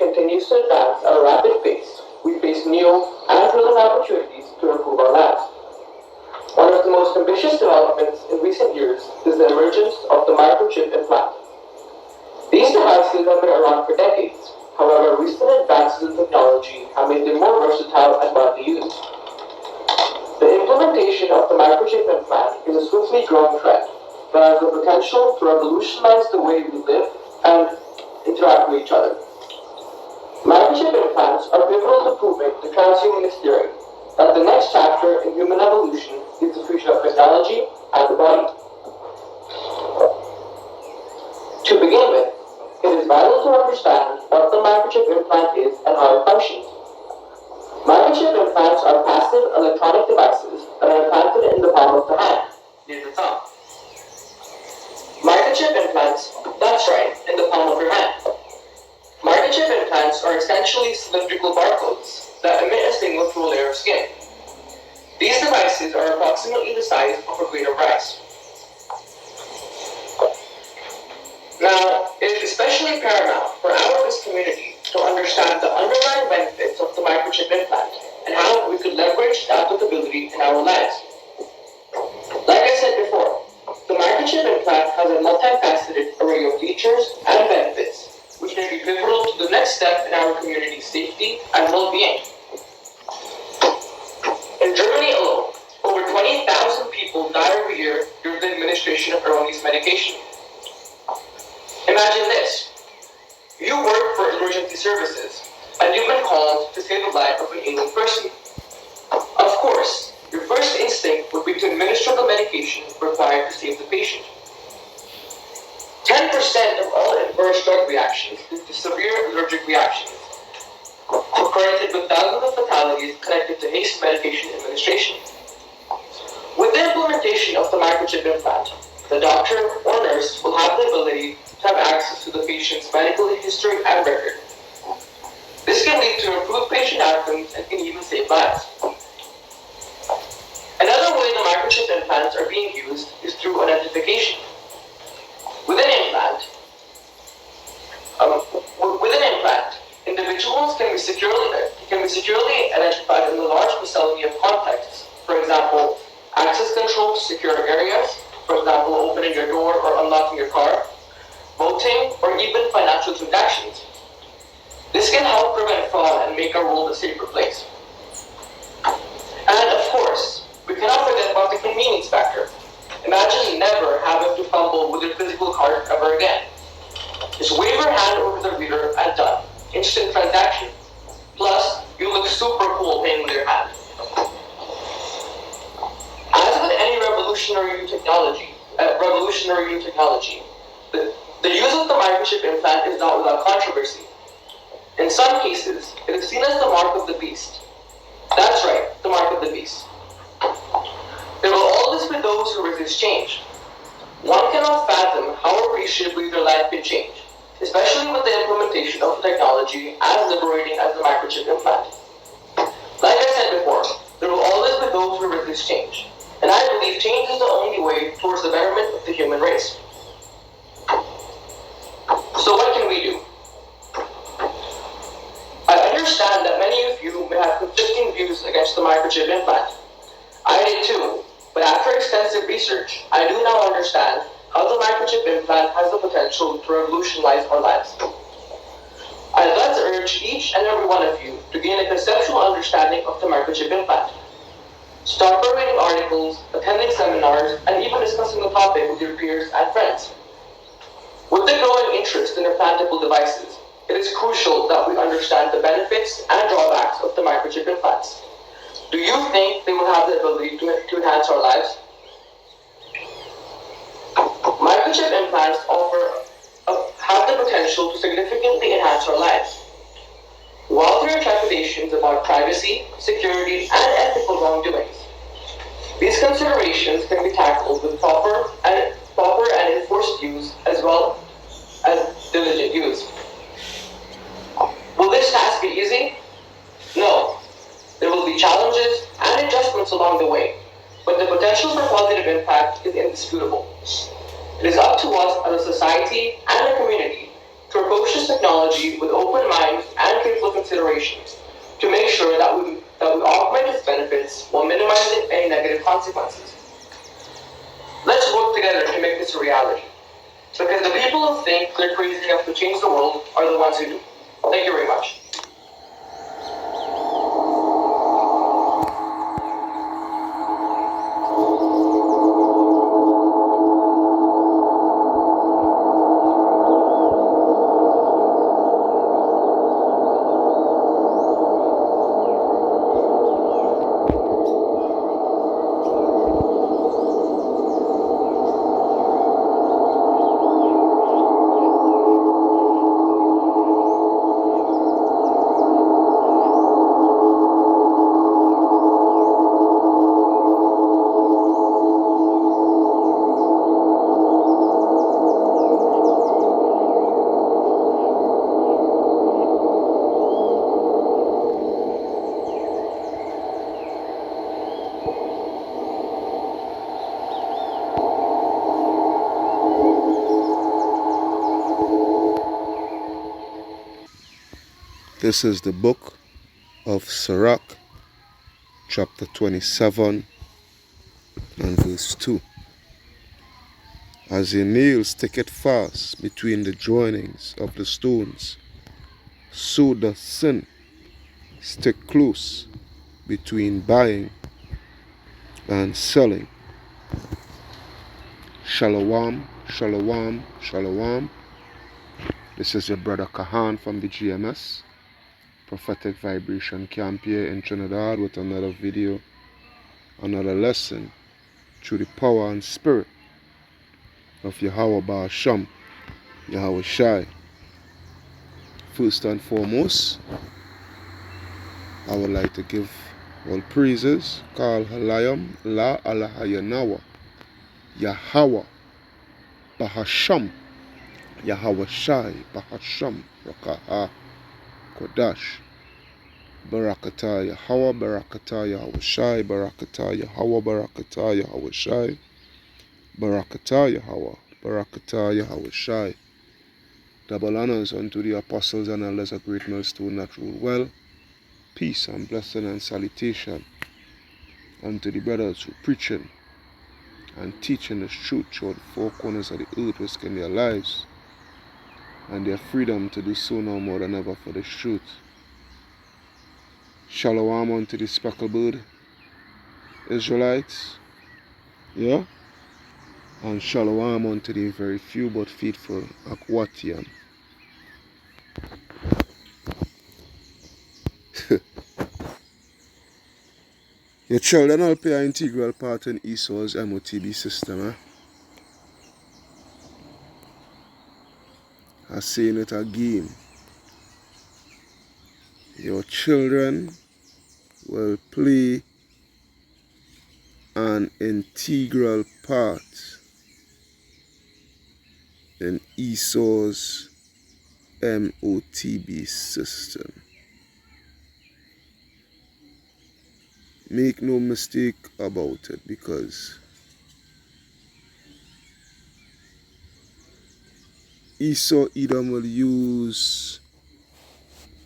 continues to advance at a rapid pace, we face new and thrilling opportunities to improve our lives. One of the most ambitious developments in recent years is the emergence of the microchip implant. These devices have been around for decades. However, recent advances in technology have made them more versatile and widely used. The implementation of the microchip implant is a swiftly growing trend that has the potential to revolutionize the way we live and interact with each other. Microchip implants are pivotal to proving the transhumanist theory that the next chapter in human evolution is the fusion of technology and the body. To begin with, it is vital to understand what the microchip implant is and how it functions. Microchip implants are passive electronic devices that are implanted in the palm of the hand, near the thumb. Microchip implants, that's right, in the palm of your hand. Microchip implants are essentially cylindrical barcodes that emit a single through layer of skin. These devices are approximately the size of a grain of rice. Now, it is especially paramount for our business community to understand the underlying benefits of the microchip implant and how we could leverage the applicability in our lives. Like I said before, the microchip implant has a multifaceted array of features and benefits, which may be pivotal to the next step in our community's safety and well-being. In Germany alone, over 20,000 people die every year during the administration of erroneous medication. Imagine this. You work for emergency services, and you've been called to save the life of an ailing person. Of course, your first instinct would be to administer the medication required to save the patient. 10% of all adverse drug reactions lead to severe allergic reactions, correlated with thousands of fatalities connected to hasty medication administration. With the implementation of the microchip implant, the doctor or nurse will have the ability to have access to the patient's medical history and record. This can lead to improved patient outcomes and can even save lives. Another way the microchip implants are being used is through identification. With an implant, individuals can be securely identified in the large vicinity of contexts. For example, access control to secure areas, for example, opening your door or unlocking your car, voting, or even financial transactions. This can help prevent fraud and make our world a safer place. And of course, we cannot forget about the convenience factor. Imagine never having to fumble with your physical card ever again. Just wave your hand over the reader and done. Instant transaction. Plus, you look super cool paying with your hand. As with any revolutionary new technology, the use of the microchip implant is not without controversy. In some cases, it is seen as the mark of the beast. That's right, the mark of the beast. There will always be those who resist change. One cannot fathom how appreciably their life can change, especially with the implementation of technology as liberating as the microchip implant. Like I said before, there will always be those who resist change, and I believe change is the only way towards the betterment of the human race. So what can we do? I understand that many of you may have conflicting views against the microchip implant. I did too, but after extensive research, I do now understand how the microchip implant has the potential to revolutionize our lives. I'd like to urge each and every one of you to gain a conceptual understanding of the microchip implant. Start by reading articles, attending seminars, and even discussing the topic with your peers and friends. With the growing interest in implantable devices, it is crucial that we understand the benefits and drawbacks of the microchip implants. Do you think they will have the ability to enhance our lives? Microchip implants have the potential to significantly enhance our lives. While there are trepidations about privacy, security, and ethical wrongdoings, these considerations can be tackled with proper and enforced use as well as diligent use. Will this task be easy? No. There will be challenges and adjustments along the way, but the potential for positive impact is indisputable. It is up to us as a society and a community to approach this technology with open minds and careful considerations to make sure that we augment its benefits while minimizing any negative consequences. Let's work together to make this a reality. Because the people who think they're crazy enough to change the world are the ones who do. Thank you very much. This is the book of Sirach, chapter 27 and verse 2. As your nails sticketh fast between the joinings of the stones, so doth sin stick close between buying and selling. Shalom, shalom, shalom. This is your brother Kahan from the GMS Prophetic Vibration Camp here in Trinidad with another video, another lesson through the power and spirit of M.O.T.B S.Y.S.T.E.M. First and foremost, I would like to give all praises, Kal Halayam, La Alahayanawa, Yahweh, Bahasham, Yahweh Shai, Bahasham, Rakaha, Kodash, Barakata Yahweh, Barakata Yahweh Shai, Barakata Yahweh, Barakata Yahweh Shai, Barakata Yahweh, Barakata Yahweh Shai. Double honors unto the apostles and elders of Great Millstone that rule well. Peace and blessing and salutation unto the brothers who preaching and teaching the truth throughout the four corners of the earth, risking their lives and their freedom to do so now more than ever for the truth. Shalom unto the speckled bird Israelites, yeah, and shalom unto the very few but faithful M.O.T.B S.Y.S.T.E.M. Your children will play an integral part in Esau's M.O.T.B system. I'm saying it again. Your children will play an integral part in Esau's M.O.T.B system. Make no mistake about it, because Esau-Edom will use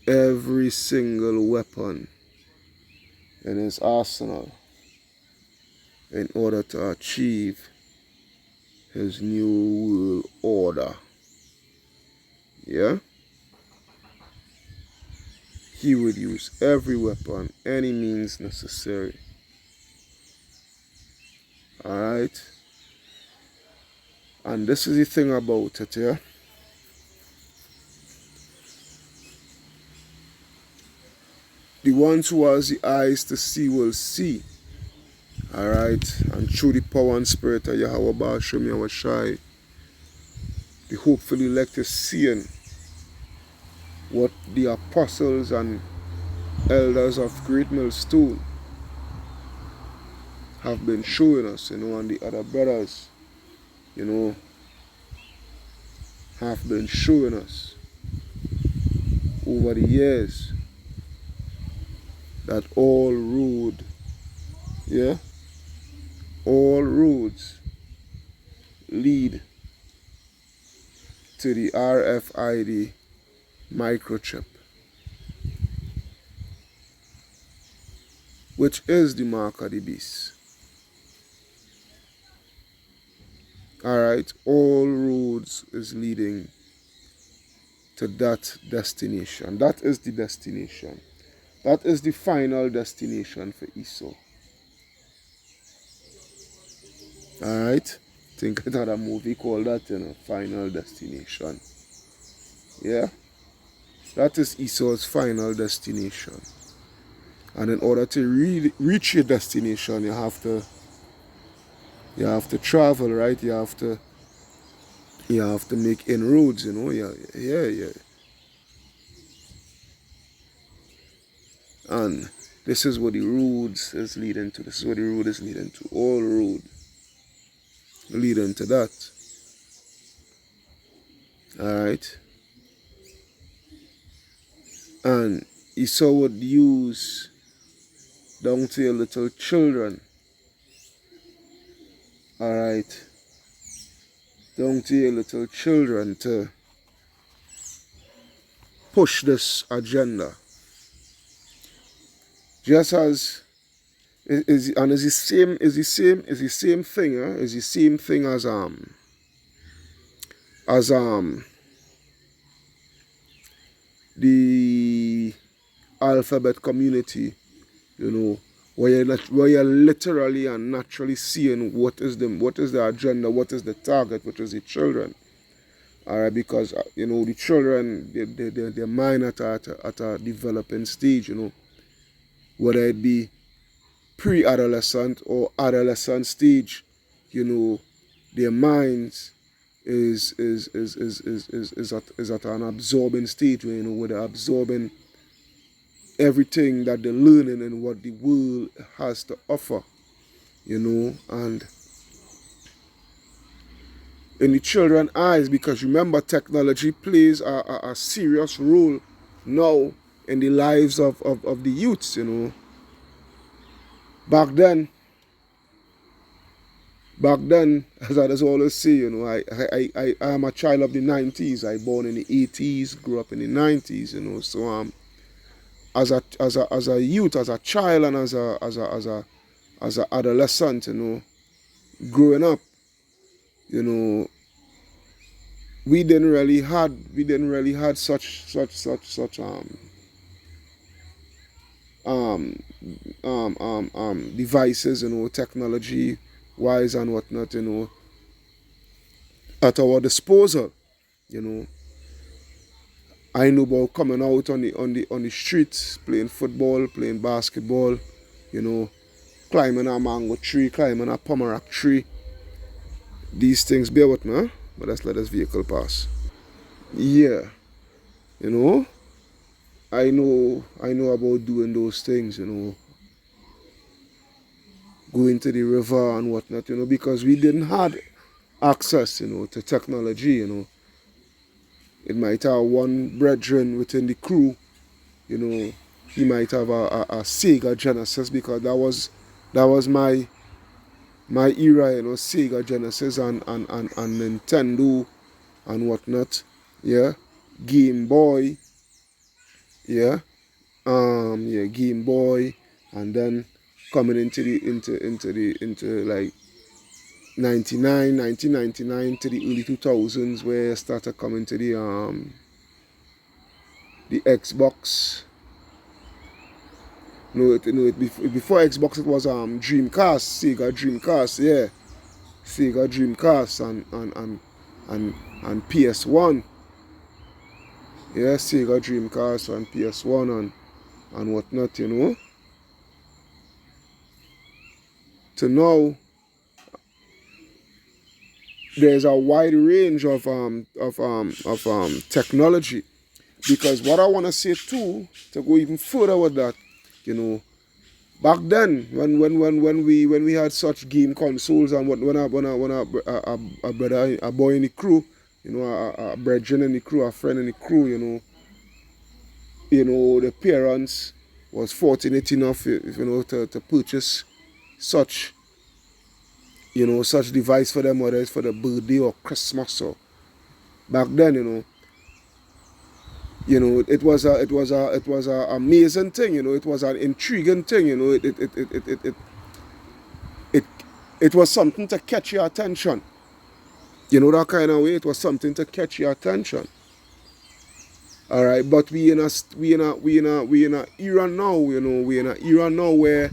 every single weapon in his arsenal in order to achieve his new world order. Yeah? He would use every weapon, any means necessary. Alright? And this is the thing about it, yeah? The ones who has the eyes to see will see. Alright? And through the power and spirit of M.O.T.B S.Y.S.T.E.M, the hopeful elect is seeing what the apostles and elders of Great Millstone have been showing us, and the other brothers, have been showing us over the years, that all roads lead to the RFID microchip, which is the mark of the beast. Alright, all roads is leading to that destination. That is the destination. That is the final destination for ESO. Alright? Think about a movie called that, Final Destination. Yeah? That is ESO's final destination. And in order to reach your destination, you have to travel, right? You have to make inroads, Yeah. And this is what the roads is leading to. This is what the road is leading to. All road leading to that. Alright? And Esau would use down to your little children. Alright? Down to your little children to push this agenda. Just as is the same thing, is the same thing as the alphabet community, where you're literally and naturally seeing what is the agenda, what is the target, which is the children. Alright, because the children, their mind at a developing stage, whether it be pre-adolescent or adolescent stage, their minds is at an absorbing stage where they're absorbing everything that they're learning and what the world has to offer, and in the children's eyes, because remember, technology plays a serious role now in the lives of the youths, Back then, as I just always say, I am a child of the 90s. I born in the 80s, grew up in the 90s, So as a youth, as a child, and as a adolescent, growing up, we didn't really had such devices, technology wise and whatnot, at our disposal. I know about coming out on the streets, playing football, playing basketball, climbing a mango tree, climbing a pomerac tree. These things, bear with me, huh? But let's let this vehicle pass. Yeah, I know about doing those things, going to the river and whatnot, because we didn't have access, to technology, It might have one brethren within the crew, he might have a Sega Genesis, because that was my era, Sega Genesis and Nintendo and whatnot, yeah, Game Boy, yeah, Game Boy, and then coming into like 1999 to the early 2000s, where I started coming to the Xbox. Before Xbox it was Dreamcast, Sega Dreamcast, yeah, Sega Dreamcast and PS1, yeah, Sega Dreamcast and PS1 and whatnot, To now, there's a wide range of technology, because what I want to say too, to go even further with that, back then when we had such game consoles, and when a brother, a boy in the crew, a brethren in the crew, a friend in the crew, the parents was fortunate enough, to purchase such such device for them, whether it's for the birthday or Christmas back then, it was a amazing thing, it was an intriguing thing, it it was something to catch your attention. That kind of way, it was something to catch your attention. All right, but we in a era now, we in a era now where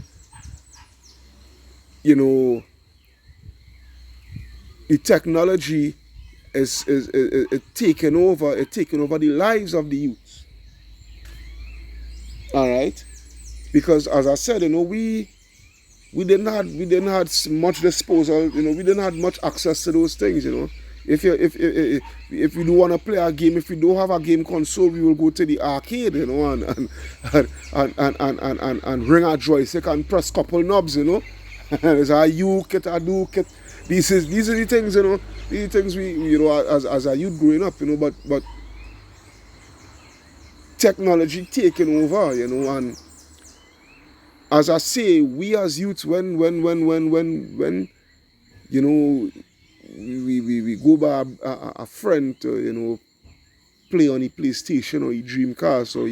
you know the technology is taking over the lives of the youth. All right, because as I said, we didn't have much disposal, we didn't have much access to those things, if you do want to play a game, if you don't have a game console, we will go to the arcade, and bring a joystick and press couple knobs, there's a you kit, a do kit. These are the things, these are things we, as a youth growing up, but technology taking over, and as I say, we as youths, when we go by a friend to, play on the PlayStation or the Dreamcast or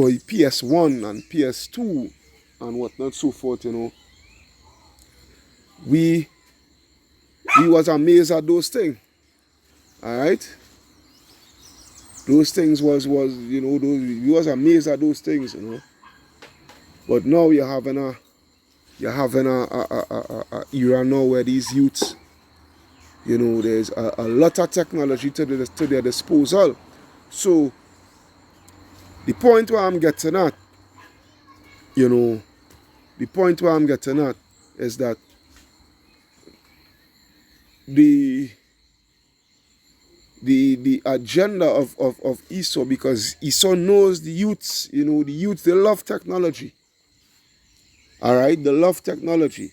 the PS1 and PS2 and whatnot, so forth, we was amazed at those things. All right, those things was we was amazed at those things, But now you're having a era now where these youths, there's a lot of technology to their disposal. So the point where I'm getting at, is that the agenda of ESO, because ESO knows the youths, they love technology. All right, they love technology.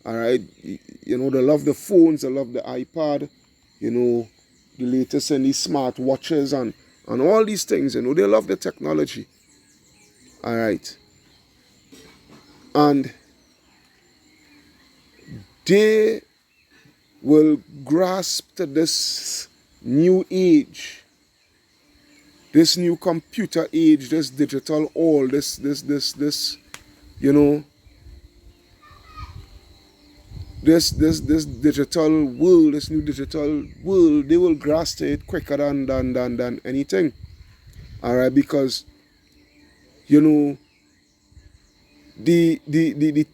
All right, they love the phones, they love the iPad, the latest in these smart watches and all these things, they love the technology. All right, and they will grasp to this new age, this new computer age, this digital all, this this digital world, this new digital world, they will grasp it quicker than anything. All right, because the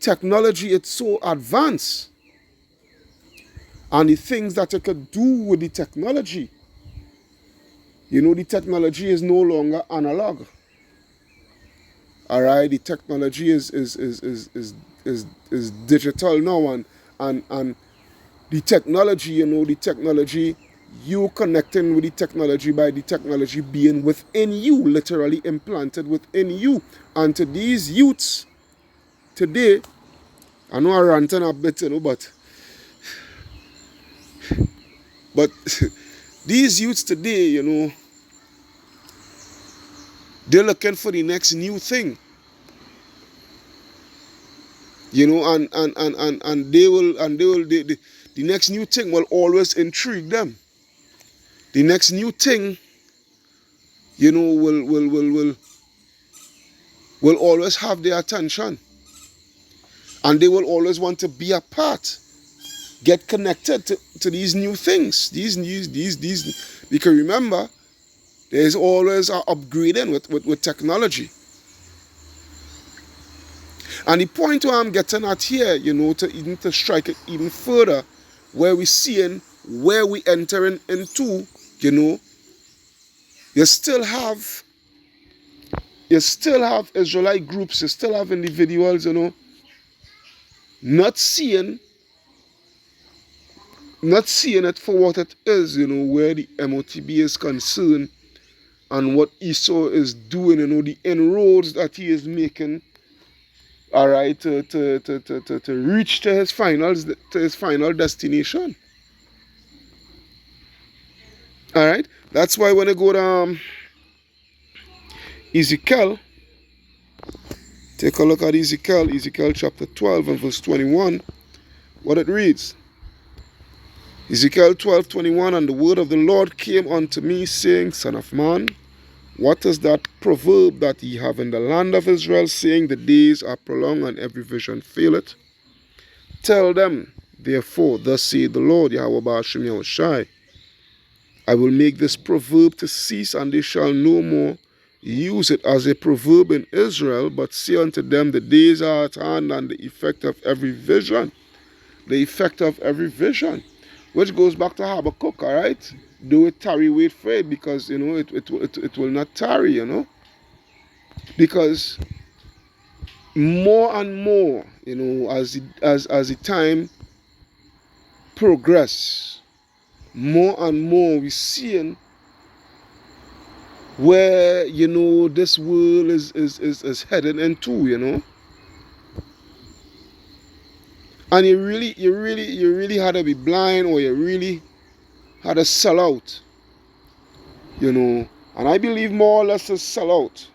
technology, it's so advanced, and the things that you could do with the technology, the technology is no longer analog. All right, the technology is digital now, and the technology, you connecting with the technology by the technology being within you, literally implanted within you. And to these youths today, I know I'm ranting a bit, but these youths today, they're looking for the next new thing, and the next new thing will always intrigue them. The next new thing, will always have their attention, and they will always want to be a part, get connected to these new things, these because remember, there's always an upgrading with technology. And the point where I'm getting at here, to strike it even further, where we're seeing where we entering into, you still have Israelite groups, you still have individuals, not seeing it for what it is, where the M.O.T.B is concerned, and what Esau is doing, the inroads that he is making, all right, to reach to his final destination. All right, that's why when I go to Ezekiel, take a look at Ezekiel chapter 12 and verse 21, what it reads. Ezekiel 12:21, and the word of the Lord came unto me, saying, Son of man, what is that proverb that ye have in the land of Israel, saying, the days are prolonged, and every vision faileth? Tell them, therefore, thus saith the Lord, Yahweh Ba'ashem Yahushai, I will make this proverb to cease, and they shall no more use it as a proverb in Israel, but say unto them, the days are at hand, and the effect of every vision. The effect of every vision. Which goes back to Habakkuk, all right? Do it, tarry, wait for it, because, it will not tarry, Because more and more, as the time progress, more and more we're seeing where this world is heading into, and you really had to be blind, or you really had to sell out, and I believe more or less to sell out.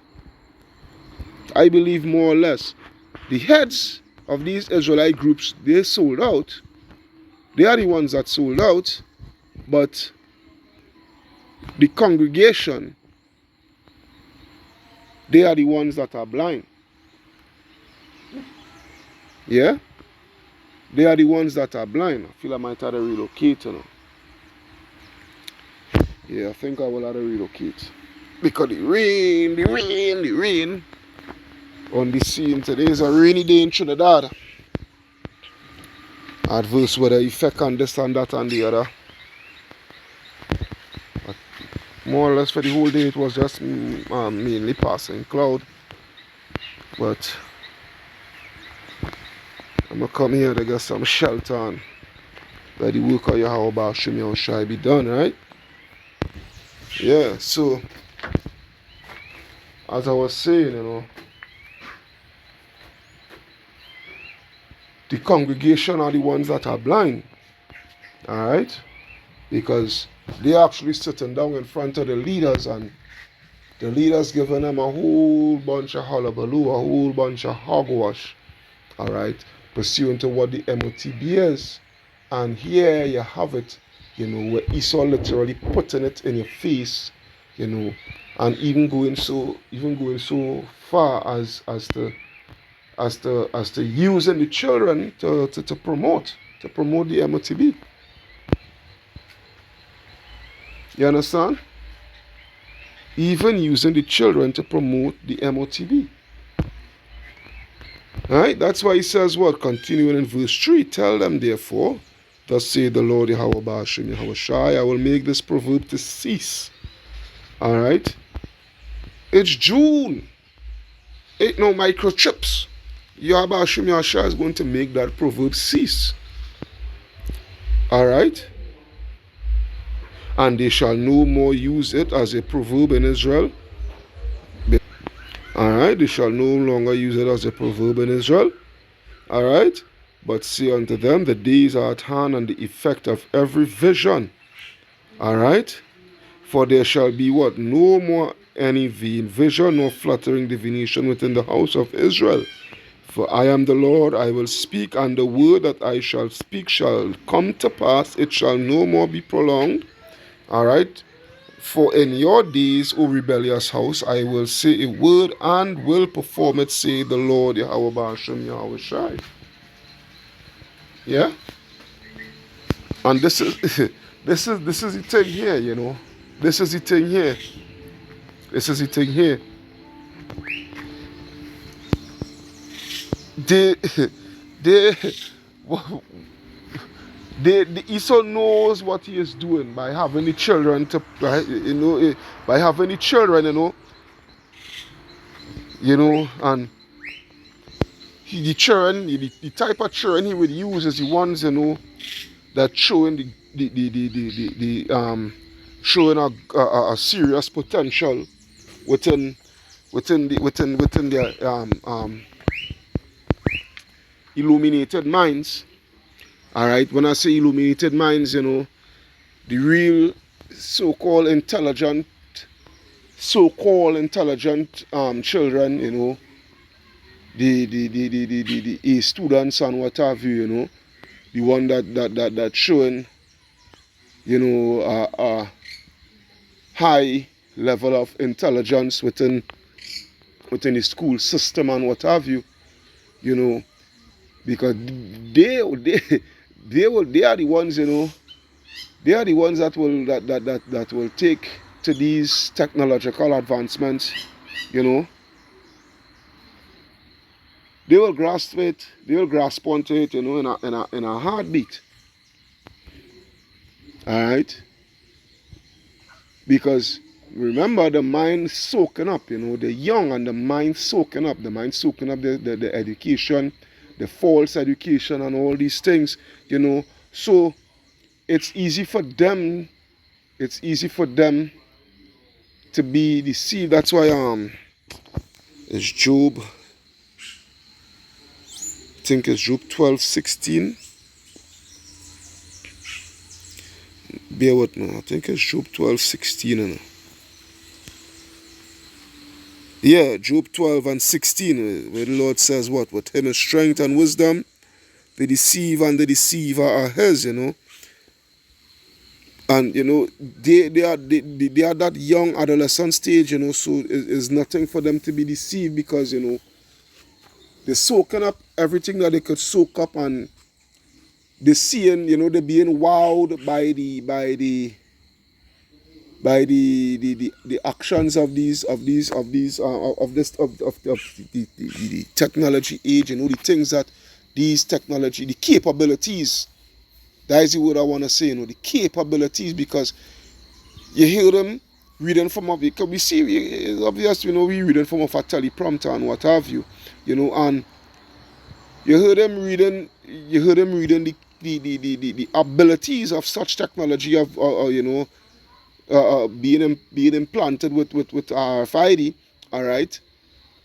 I believe more or less the heads of these Israelite groups, they sold out. They are the ones that sold out, but the congregation, they are the ones that are blind. Yeah? They are the ones that are blind. I feel I might have to relocate, Yeah, I think I will have to relocate. Because the rain on the scene. Today is a rainy day in Trinidad. Adverse weather effect on this and that and the other. But more or less for the whole day it was just mainly passing cloud. But I'm going to come here to get some shelter and let the work of Yahweh Ba'ashem Yahushai be done, right? Yeah, so as I was saying, the congregation are the ones that are blind. Alright? Because they're actually sitting down in front of the leaders, and the leaders giving them a whole bunch of hullabaloo, a whole bunch of hogwash. Alright? Pursuant to what the M.O.T.B is. And here you have it, where Esau literally putting it in your face, and even going so far as to using the children to promote the M.O.T.B. You understand? Even using the children to promote the M.O.T.B. Alright, that's why he says what? Continuing in verse 3, tell them therefore, thus saith the Lord Yahweh Ba'ashem Yahushai, I will make this proverb to cease. Alright? It's June. Ain't no microchips. Yahweh Ba'ashem Yahushai is going to make that proverb cease. Alright? And they shall no more use it as a proverb in Israel. Alright, they shall no longer use it as a proverb in Israel. Alright, but say unto them, the days are at hand, and the effect of every vision. Alright, for there shall be what? No more any vain vision, nor flattering divination within the house of Israel. For I am the Lord, I will speak, and the word that I shall speak shall come to pass, it shall no more be prolonged. Alright, for in your days, O rebellious house, I will say a word and will perform it, say the Lord Yahweh Ba'ashem Yahushai. Yeah? And this is this is the thing here, This is the thing here. This is the thing here. The Esau knows what he is doing by having the children by having the children, and the children, the type of children he would use is the ones, that showing showing a serious potential within their illuminated minds. All right, when I say illuminated minds, the real so-called intelligent children, the A students and what have you, the one that showing high level of intelligence within the school system and what have you, you know, because they are the ones, they are the ones that will take to these technological advancements, you know. They will grasp it, they will grasp onto it, in a heartbeat. Alright? Because remember, the mind soaking up, the young, and the mind soaking up, the education, the false education and all these things, so it's easy for them, to be deceived. That's why it's Job, I think it's Job 12:16. Bear with me, I think it's Job 12:16. Yeah, Job 12:16, where the Lord says what? With him is strength and wisdom, the deceiver and the deceiver are his, And they are that young adolescent stage, so it's nothing for them to be deceived, because they're soaking up everything that they could soak up, and they're seeing, they're being wowed by the actions of the technology age, the things that these technology, the capabilities. That is the word I want to say, the capabilities, because you hear them reading from a, because we see, it's obvious, we reading from a teleprompter and what have you, and you hear them reading, the abilities of such technology of, being implanted with RFID, all right,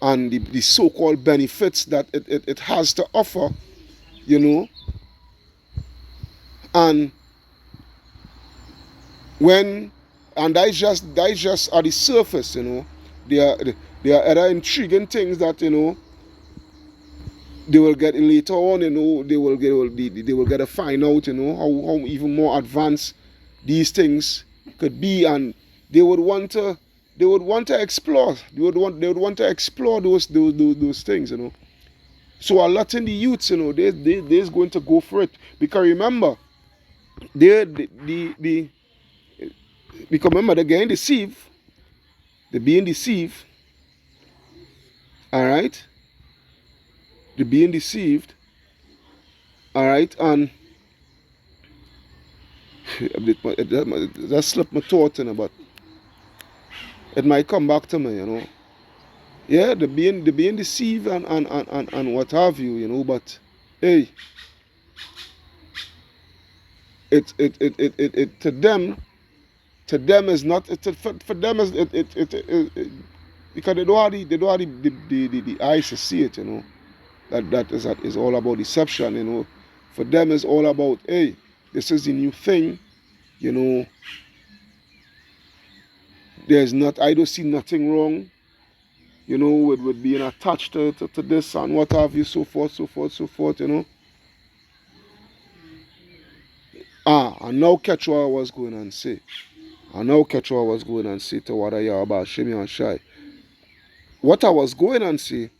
and the so-called benefits that it has to offer, and when and that is just at the surface, there are other intriguing things that they will get later on, they will get to find out, how even more advanced these things could be, and they would want to explore, they would want to explore those things, So a lot in the youths, they's going to go for it, because remember, they the because remember, they're getting deceived, they're being deceived, all right, they're being deceived, all right, and that slipped my thought in, but it might come back to me, Yeah, they're being deceived, and what have you, but hey, it to them is not, for them is because they don't have the eyes to see it, that is all about deception, For them it's all about, hey, this is the new thing, you know. I don't see nothing wrong, with being attached to this and what have you, so forth, so forth, so forth, and now catch what I was going and say. To what I hear about Shimmy and Shai. What I was going and say,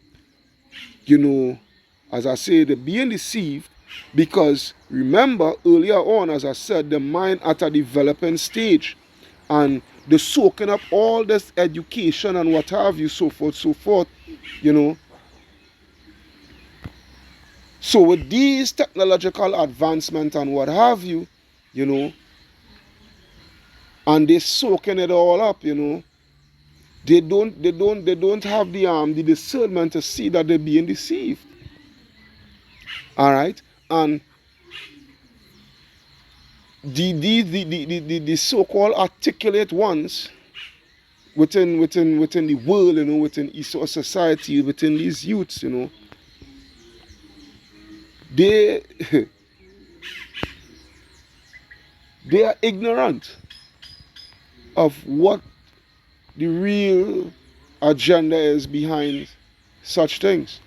as I say, the being deceived, because remember earlier on, as I said, the mind at a developing stage, and the soaking up all this education and what have you, so forth, so forth, you know. So with these technological advancement and what have you, and they soaking it all up, they don't have the discernment to see that they're being deceived. All right, and the so-called articulate ones within the world, within East society, within these youths, they they are ignorant of what the real agenda is behind such things.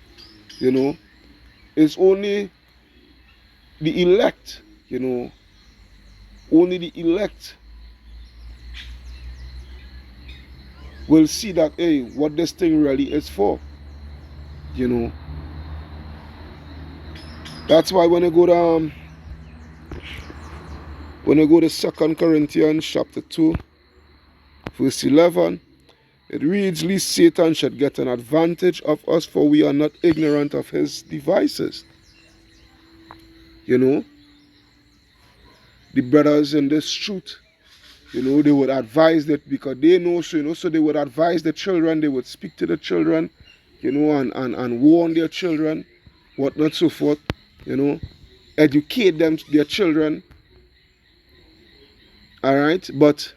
It's only the elect, Only the elect will see that, hey, what this thing really is for. You know. That's why when I go to 2 Corinthians chapter 2, verse 11, it reads, "Lest Satan should get an advantage of us, for we are not ignorant of his devices." You know, the brothers in this truth, you know, they would advise that because they know, so, you know, so they would advise the children, they would speak to the children, you know, and warn their children, whatnot, so forth, you know, educate them, their children, all right, but,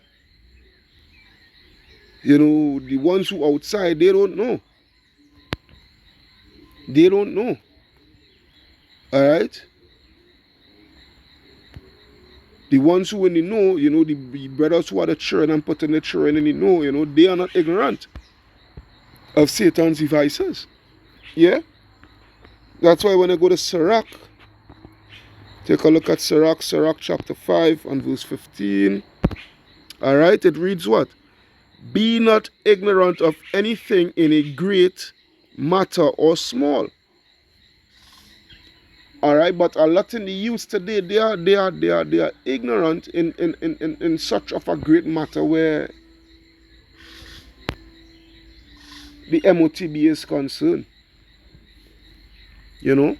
you know, the ones who outside, they don't know. They don't know. All right? The ones who in the know, you know, the brothers who are the children and putting the children in the know, you know, they are not ignorant of Satan's devices. Yeah? That's why when I go to Sirach, take a look at Sirach chapter 5 and verse 15. All right? It reads what? "Be not ignorant of anything in a great matter or small." All right, but a lot in the youth today, they are ignorant in such of a great matter where the M.O.T.B is concerned. You know,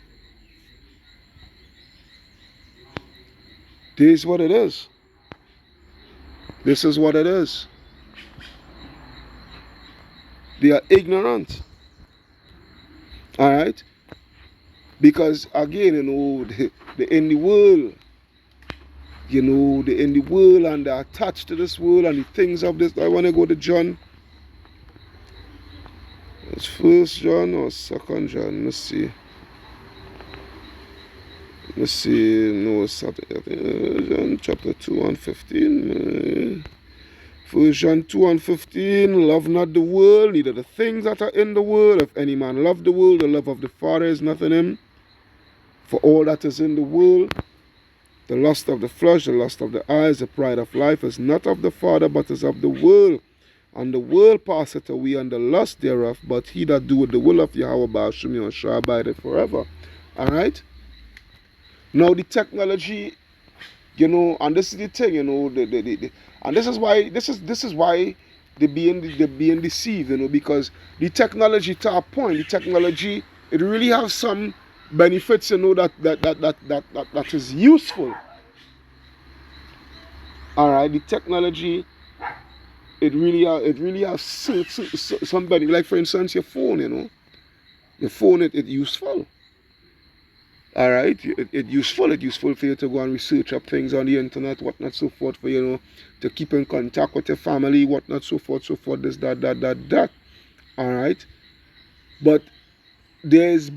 this is what it is. This is what it is. They are ignorant. All right, because again, you know, they're in the world. You know, they're in the world and they're attached to this world and the things of this. I want to go to John. It's 1 John or 2 John. Let's see. Let's see. No, it's John chapter 2 and 15. 1 John 2 and 15. "Love not the world, neither the things that are in the world. If any man love the world, the love of the Father is not in him. For all that is in the world, the lust of the flesh, the lust of the eyes, the pride of life, is not of the Father, but is of the world. And the world passeth away, and the lust thereof. But he that doeth the will of Yahweh Ba'al shall abide forever." All right? Now the technology, you know, and this is the thing, you know, and this is why they're being deceived, you know, because the technology, to a point, the technology, it really has some benefits, you know, that is useful. All right, the technology, it really has some benefit. Like for instance, your phone, you know, your phone, it useful. All right, it useful. It's useful for you to go and research up things on the internet, whatnot, so forth, for, you know, to keep in contact with your family, whatnot, so forth, this, that. All right, but there's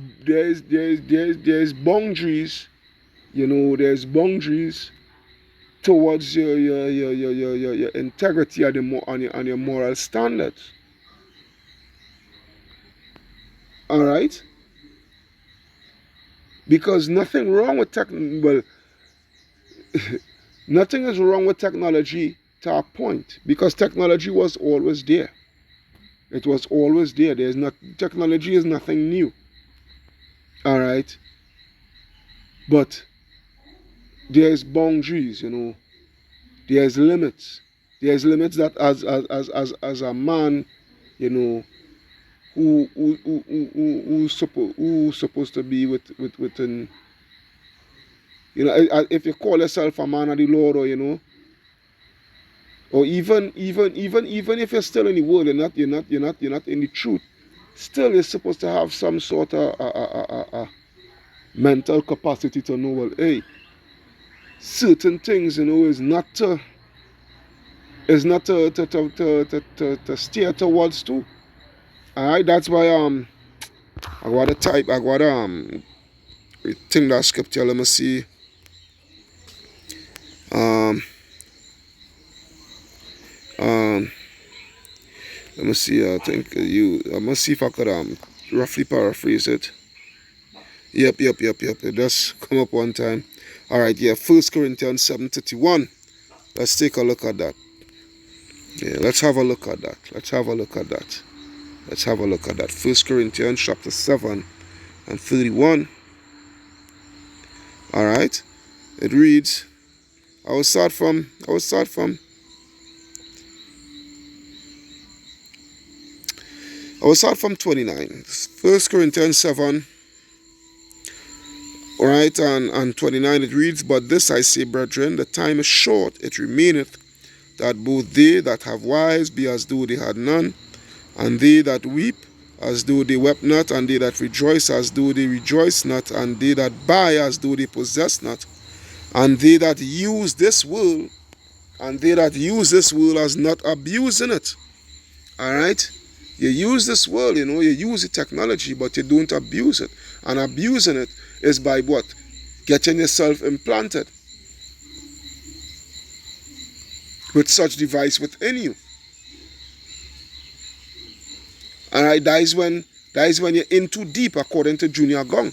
boundaries, you know, there's boundaries towards your integrity and your moral standards. All right, because nothing wrong with nothing is wrong with technology to a point, because technology was always there. It was always there. Technology is nothing new. All right, but there's boundaries, you know. There's limits. There's limits that as a man, you know, who's supposed to be within, you know, if you call yourself a man of the Lord, or, you know, or even if you're still in the world, you're not in the truth, still you're supposed to have some sort of mental capacity to know, well, hey, certain things, you know, is not to steer towards too. Alright, that's why I got to type, I got to think that scripture. Let me see. Um um Let me see. I think I must see if I could roughly paraphrase it. Yep. It does come up one time. All right, yeah. 1 Corinthians 7:31. Let's take a look at that. Yeah, let's have a look at that. Let's have a look at that. Let's have a look at that. 1 Corinthians chapter 7 and 31. Alright. It reads, I will start from 29. 1 Corinthians 7, alright, and 29 it reads, But this I say, brethren, the time is short, it remaineth, that both they that have wives be as though they had none, and they that weep as though they wept not, and they that rejoice as though they rejoice not, and they that buy as though they possess not, and they that use this world, as not abusing it. Alright? You use this world, you use the technology, but you don't abuse it. And abusing it is by what? Getting yourself implanted with such device within you. Alright, that is when you're in too deep, according to Junior Gong.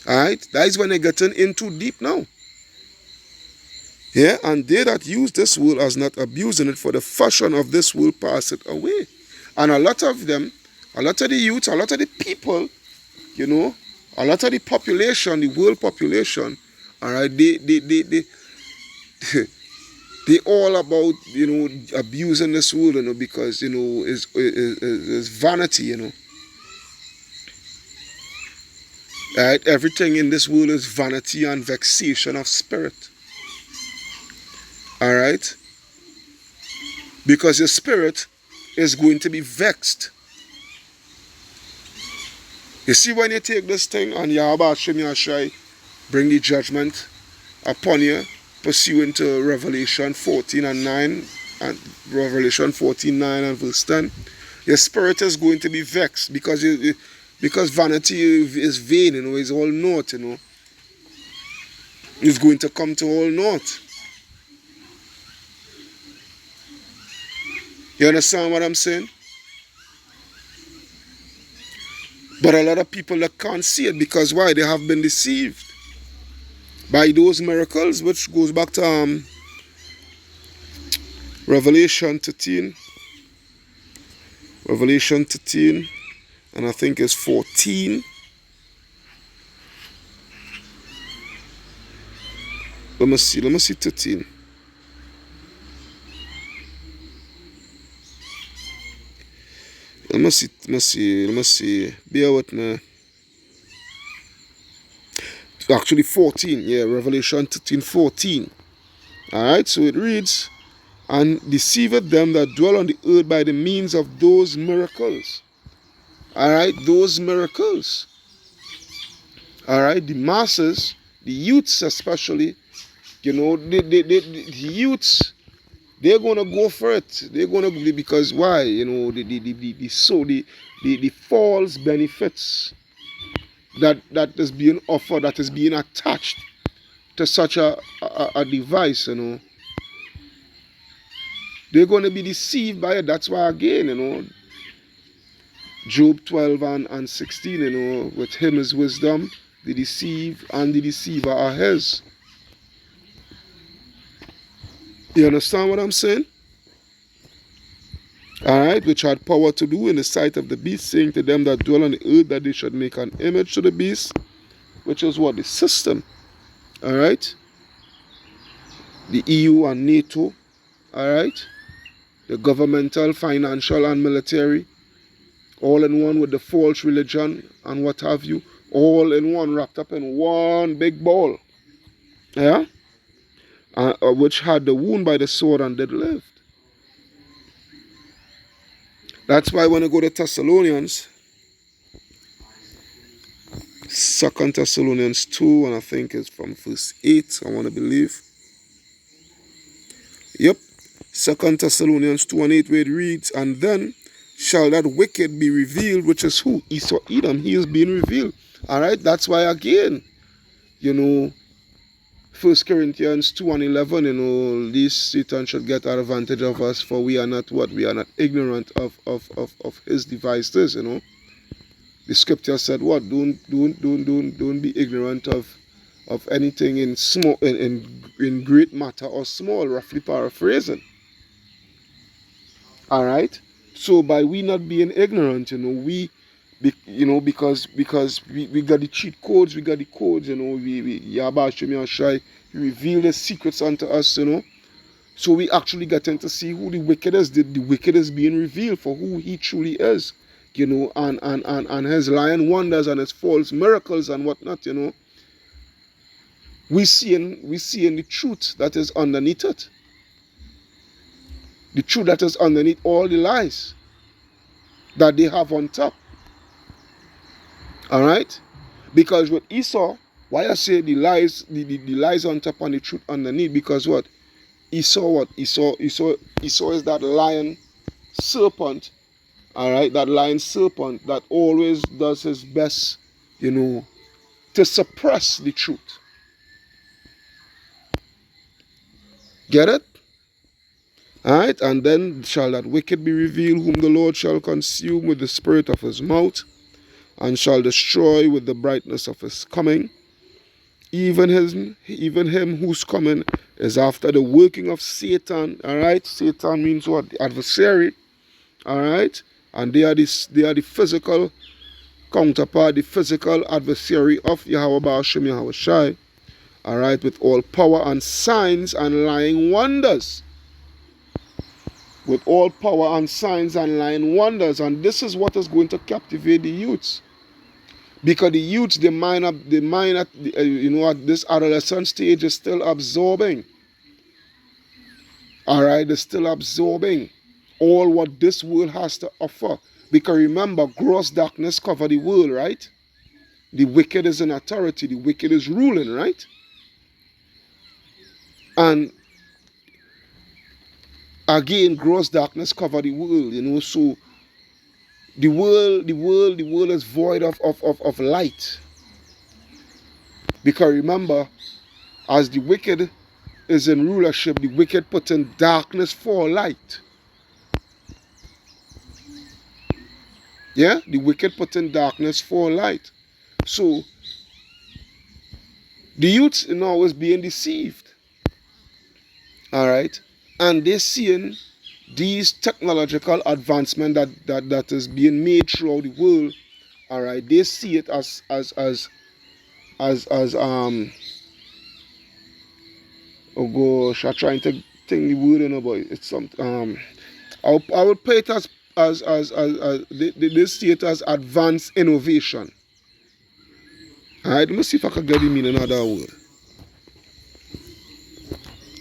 Alright, that is when you're getting in too deep now. Yeah, and they that use this world as not abusing it, for the fashion of this world passeth away. And a lot of them, a lot of the youth, a lot of the people, a lot of the population, the world population, alright, they all about, abusing this world, because, is vanity, Alright, everything in this world is vanity and vexation of spirit. Alright? Because your spirit is going to be vexed. You see, when you take this thing and Yahweh Hashem Yashai bring the judgment upon you, pursuant to Revelation 14 and 9, and Revelation 14, 9 and verse 10, your spirit is going to be vexed because vanity is vain, is all naught, It's going to come to all naught. You understand what I'm saying? But a lot of people that can't see it, because why? They have been deceived by those miracles, which goes back to Revelation 13. Revelation 13, and I think it's 14. Let me see 13. Let me see. Bear with me. Actually 14, yeah, Revelation 13, 14. Alright, so it reads, And deceiveth them that dwell on the earth by the means of those miracles. Alright, those miracles. Alright, the masses, the youths especially, the youths, they're gonna go for it. They're gonna, because why? The false benefits that is being offered, that is being attached to such a device, They're gonna be deceived by it. That's why again, Job 12 and 16, with him is wisdom, the deceive and the deceiver are his. You understand what I'm saying? Alright, which had power to do in the sight of the beast, saying to them that dwell on the earth that they should make an image to the beast, which is what? The system. Alright? The EU and NATO. Alright? The governmental, financial and military. All in one with the false religion and what have you. All in one, wrapped up in one big ball. Yeah? Which had the wound by the sword and did live. That's why when I go to Thessalonians, 2 Thessalonians 2, and I think it's from verse 8, I want to believe. Yep, 2 Thessalonians 2 and 8, where it reads, And then shall that wicked be revealed, which is who? M.O.T.B.S.Y.S.T.E.M. He is being revealed. Alright, that's why again, 1 Corinthians 2 and 11, this Satan should get advantage of us, for we are not what? We are not ignorant of his devices, The scripture said what? Don't be ignorant of of anything in small in great matter or small, roughly paraphrasing. All right. So by we not being ignorant, because we got the cheat codes, we got the codes, we Yahweh Hashem Yahushai, he revealed the secrets unto us. So we actually getting to see who the wicked is, the wicked is being revealed for who he truly is, and his lying wonders and his false miracles and whatnot. We seeing the truth that is underneath it. The truth that is underneath all the lies that they have on top. Alright? Because with Esau, why I say the lies on top and the truth underneath, because what? Esau is that lion serpent, alright, that lion serpent that always does his best, to suppress the truth. Get it? Alright, and then shall that wicked be revealed, whom the Lord shall consume with the spirit of his mouth, and shall destroy with the brightness of his coming. Even him whose coming is after the working of Satan. Alright, Satan means what? The adversary. Alright, and they are the physical counterpart, the physical adversary of Yahweh Ba'ashem Yahushai. Alright, with all power and signs and lying wonders. With all power and signs and lying wonders. And this is what is going to captivate the youths. Because the youths, the mind at this adolescent stage is still absorbing. Alright, they're still absorbing all what this world has to offer. Because remember, gross darkness cover the world, right? The wicked is in authority, the wicked is ruling, right? And again, gross darkness cover the world, so the world is void of light. Because remember, as the wicked is in rulership, the wicked put in darkness for light. Yeah, the wicked put in darkness for light. So the youths now is being deceived. Alright. And they're seeing these technological advancement that is being made throughout the world. Alright, they see it as oh gosh, I'm trying to think the word in about it. It's some I would pay it as they see it as advanced innovation. Alright, let me see if I can get the meaning of that word.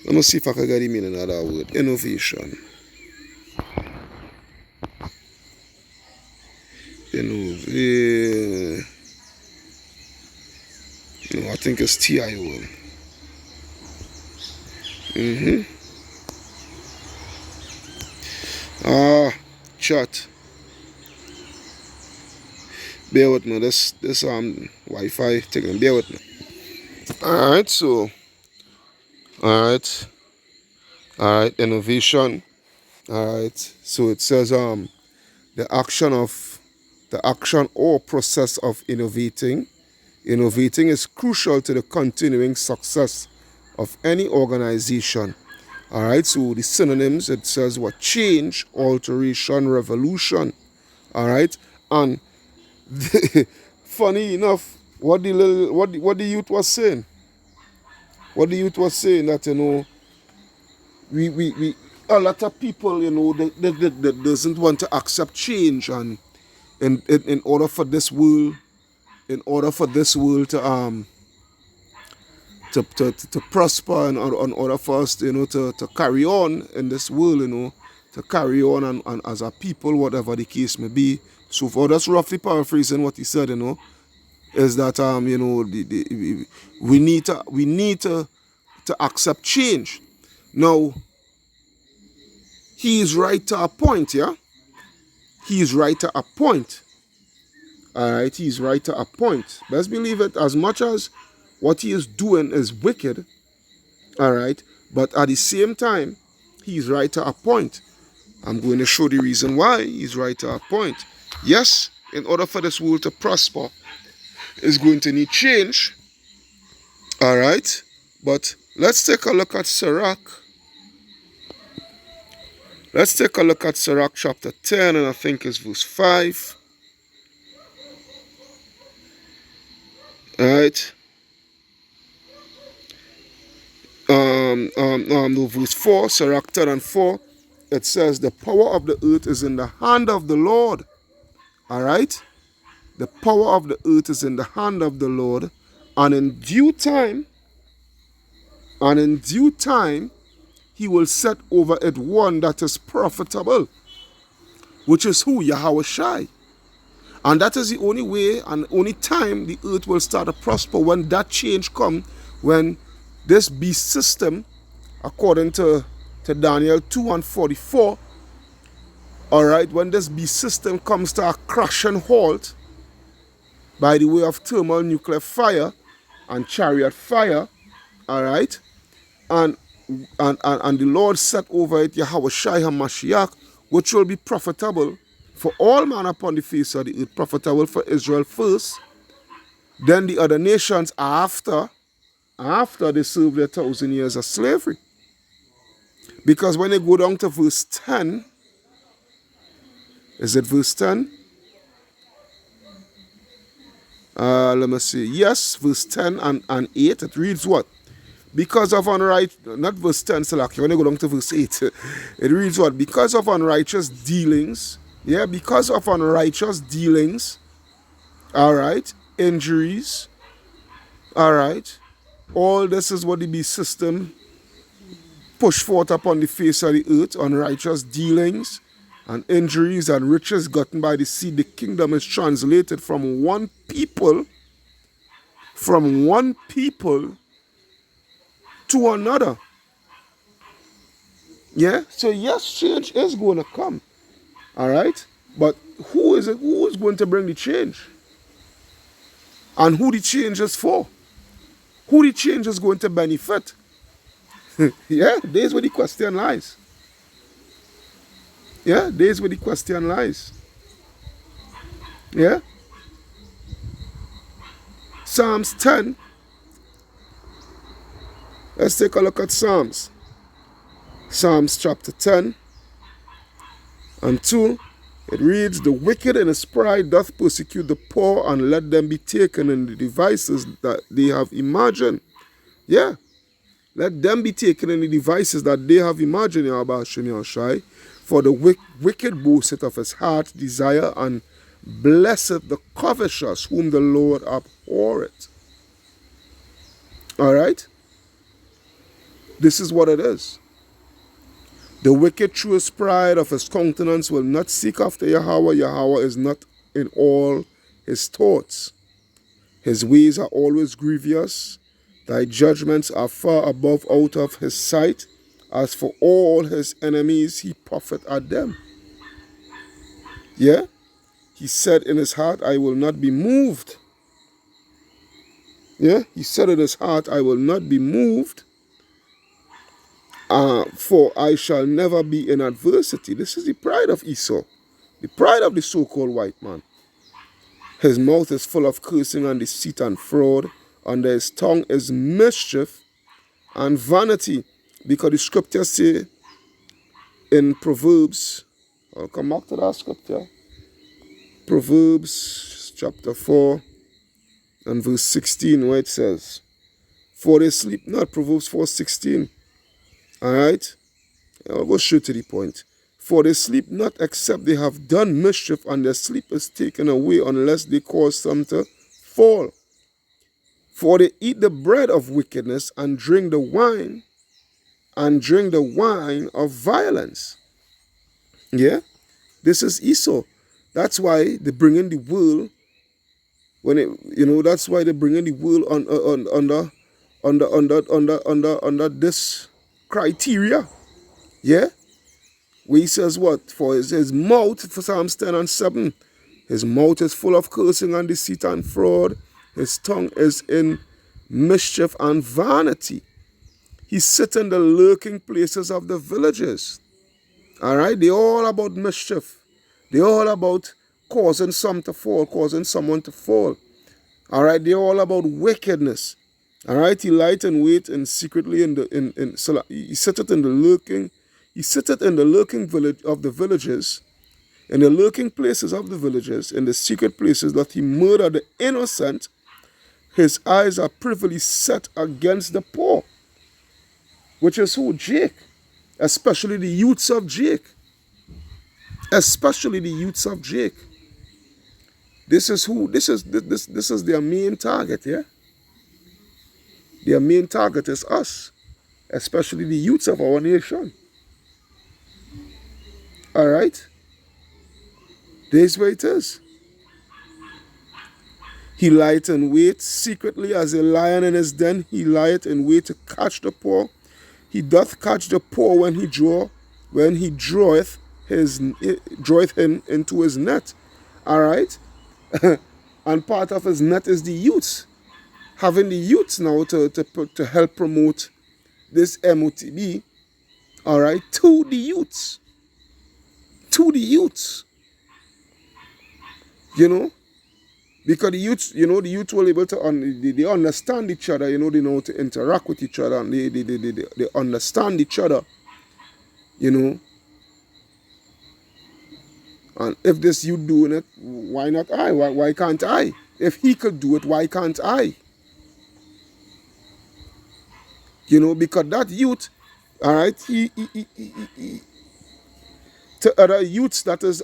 Let me see if I can get the meaning of that word. Innovation. No, I think it's TIO. Chat. Bear with me. This Wi-Fi thing. Bear with me. Alright, so alright, innovation. Alright, so it says the action or process of innovating. Innovating is crucial to the continuing success of any organization. Alright, so the synonyms, it says what? Change, alteration, revolution. Alright, and funny enough, what the youth was saying. What the youth was saying that we a lot of people that doesn't want to accept change, and in order for this world to prosper, and in order for us to carry on in this world, to carry on and as a people, whatever the case may be. So for that's roughly paraphrasing what he said, is that we need to accept change. Now, he is right to a point, yeah? He is right to a point. Alright, he is right to a point. Best believe it, as much as what he is doing is wicked, alright, but at the same time, he is right to a point. I'm going to show the reason why he's right to a point. Yes, in order for this world to prosper, it's going to need change. All right. But let's take a look at Sirach. Let's take a look at Sirach chapter 10, and I think it's verse 5. All right. No, verse 4, Sirach 10 and 4. It says, the power of the earth is in the hand of the Lord. All right. The power of the earth is in the hand of the Lord, and in due time, he will set over it one that is profitable, which is who? Yahweh Shai. And that is the only way and only time the earth will start to prosper, when that change comes, when this beast system, according to Daniel 2 and 44, all right, when this beast system comes to a crash and halt by the way of thermal nuclear fire and chariot fire, all right, and the Lord set over it Yahweh Shai HaMashiach, which will be profitable for all man upon the face of the earth, profitable for Israel first, then the other nations after they serve their 1,000 years of slavery. Because when they go down to verse 10, is it verse 10? Let me see. Yes, verse 10 and 8, it reads what? Because of unrighteous, not verse 10, Salaki, when you go down to verse 8, it reads what? Because of unrighteous dealings, yeah, because of unrighteous dealings, all right, injuries, all right, all this is what the beast system push forth upon the face of the earth, unrighteous dealings and injuries and riches gotten by the seed. The kingdom is translated from one people to another. Yeah, so yes, change is going to come. All right, but who is going to bring the change? And who the change is for? Who the change is going to benefit? Yeah, there's where the question lies. Yeah, there's where the question lies. Yeah. Psalms 10. Let's take a look at Psalms. Psalms chapter 10 and 2. It reads, the wicked in his pride doth persecute the poor, and let them be taken in the devices that they have imagined. Yeah. Let them be taken in the devices that they have imagined, Shai. For the wicked boasteth of his heart desire, and blesseth the covetous, whom the Lord abhorreth. All right? This is what it is. The wicked through his pride of his countenance will not seek after Yahweh. Yahweh is not in all his thoughts. His ways are always grievous. Thy judgments are far above out of his sight. As for all his enemies, he puffeth at them. Yeah? He said in his heart, I will not be moved. Yeah? He said in his heart, I will not be moved. For I shall never be in adversity. This is the pride of Esau, the pride of the so-called white man. His mouth is full of cursing and deceit and fraud. Under his tongue is mischief and vanity. Because the scriptures say in Proverbs, I'll come back to that scripture. Proverbs chapter 4 and verse 16, where it says, for they sleep not. Proverbs 4:16. All right? I'll go straight to the point. For they sleep not except they have done mischief, and their sleep is taken away unless they cause some to fall. For they eat the bread of wickedness and drink the wine of violence. Yeah? This is Esau. That's why they bring in the world that's why they bring in the world under this criteria. Yeah? Where he says what? For his mouth, for Psalms 10 and 7, his mouth is full of cursing and deceit and fraud. His tongue is in mischief and vanity. He sits in the lurking places of the villages. All right? They're all about mischief. They're all about causing someone to fall. All right? They're all about wickedness. All right, he light and wait and secretly in Salah. He set it in the lurking. He set it in the lurking village of the villages, in the lurking places of the villages, in the secret places that he murder the innocent. His eyes are privily set against the poor, which is who? Jake. Especially the youths of Jake. Especially the youths of Jake. This is who, this is their main target, yeah? Their main target is us, especially the youths of our nation. All right? This way it is. He lieth in wait secretly as a lion in his den. He lieth in wait to catch the poor. He doth catch the poor when he draweth him into his net. All right? And part of his net is the youths. Having the youths now to help promote this M.O.T.B, all right, to the youths. To the youths. You know? Because the youths, the youth were able to, they understand each other, they know to interact with each other, and they understand each other, And if this youth doing it, why not I? Why can't I? If he could do it, why can't I? Because that youth, all right, he to other youths that is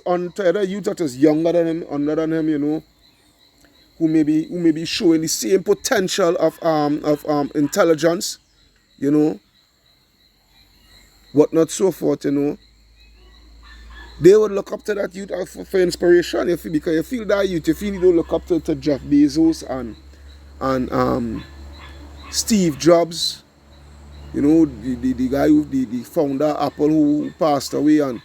younger than him, older than him, who may be showing the same potential of intelligence, whatnot so forth, they would look up to that youth for inspiration. Because you feel that youth, you feel you don't look up to Jeff Bezos and Steve Jobs, the guy who the founder of Apple who passed away, and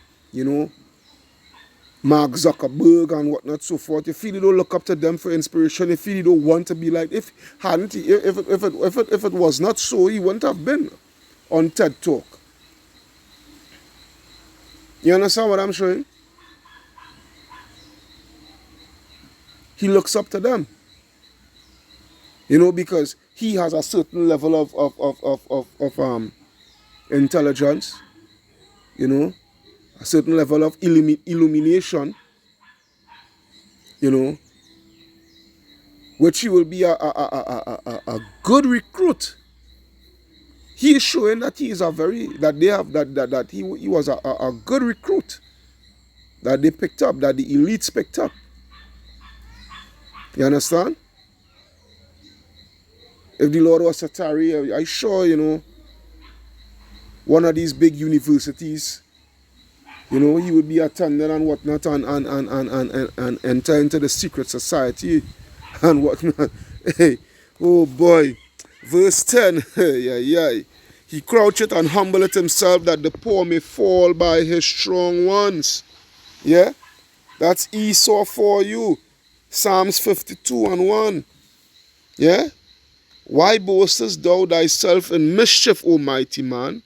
Mark Zuckerberg and whatnot so forth. You feel you don't look up to them for inspiration. You feel you don't want to be like. If it was not so, he wouldn't have been on TED Talk. You understand what I'm showing? He looks up to them. Because he has a certain level of intelligence, a certain level of illumination, which he will be a good recruit. He is showing that he is that he was a good recruit that they picked up, that the elites picked up. You understand? If the Lord was to tarry, I sure, one of these big universities, he would be attending and whatnot and enter into the secret society and whatnot. Hey, oh boy. Verse 10, yeah. He croucheth and humbleth himself that the poor may fall by his strong ones. Yeah? That's Esau for you. Psalms 52:1. Yeah? Why boastest thou thyself in mischief, O mighty man?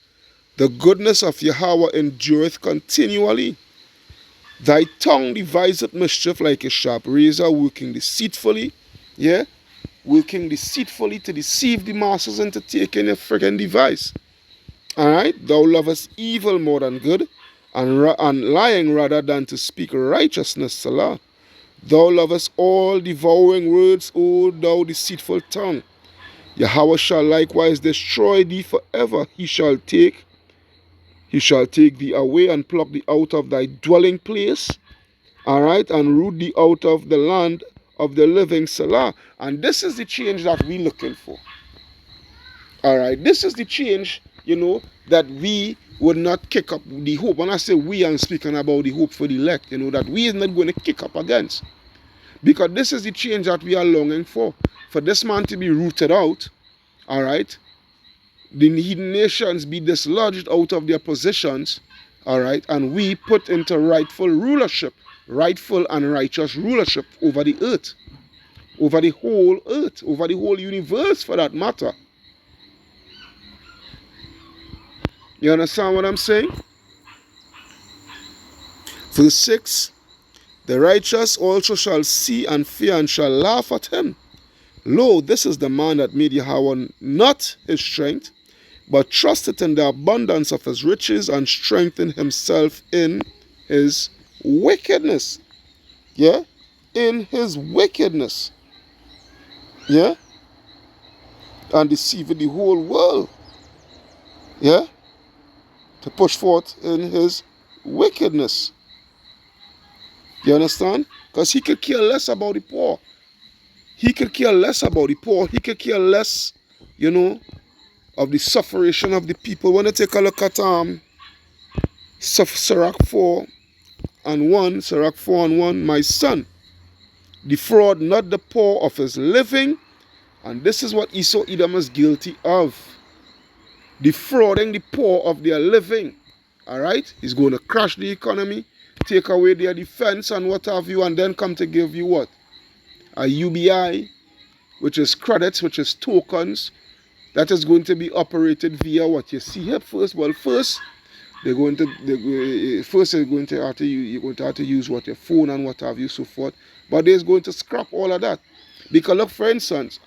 The goodness of Yahweh endureth continually. Thy tongue deviseth mischief like a sharp razor, working deceitfully. Yeah? Working deceitfully to deceive the masses and to take in a friggin' device. Alright? Thou lovest evil more than good, and lying rather than to speak righteousness, Salah. Thou lovest all devouring words, O thou deceitful tongue. Yahweh shall likewise destroy thee forever. He shall take thee away and pluck thee out of thy dwelling place, alright, and root thee out of the land of the living, Salah. And this is the change that we're looking for. Alright, this is the change, that we would not kick up the hope. When I say we, I'm speaking about the hope for the elect, that we is not going to kick up against. Because this is the change that we are longing for this man to be rooted out, alright, the hidden nations be dislodged out of their positions, alright, and we put into rightful and righteous rulership over the earth, over the whole universe for that matter. You understand what I'm saying? Verse 6, the righteous also shall see and fear and shall laugh at him. Lo, this is the man that made Yahweh not his strength, but trusted in the abundance of his riches and strengthened himself in his wickedness. Yeah? In his wickedness. Yeah? And deceived the whole world. Yeah? To push forth in his wickedness. You understand? Because he could care less about the poor. He could care less about the poor. He could care less, of the sufferation of the people. When you take a look at Sirach 4 and 1, Sirach 4 and 1, my son, defraud not the poor of his living. And this is what M.O.T.B is guilty of. Defrauding the poor of their living. Alright? He's going to crash the economy, take away their defense and what have you, and then come to give you what? A UBI, which is credits, which is tokens, that is going to be operated via what you see here first. Well, first they're going to have to you're going to have to use what your phone and what have you, so forth. But they're going to scrap all of that. Because look, for instance,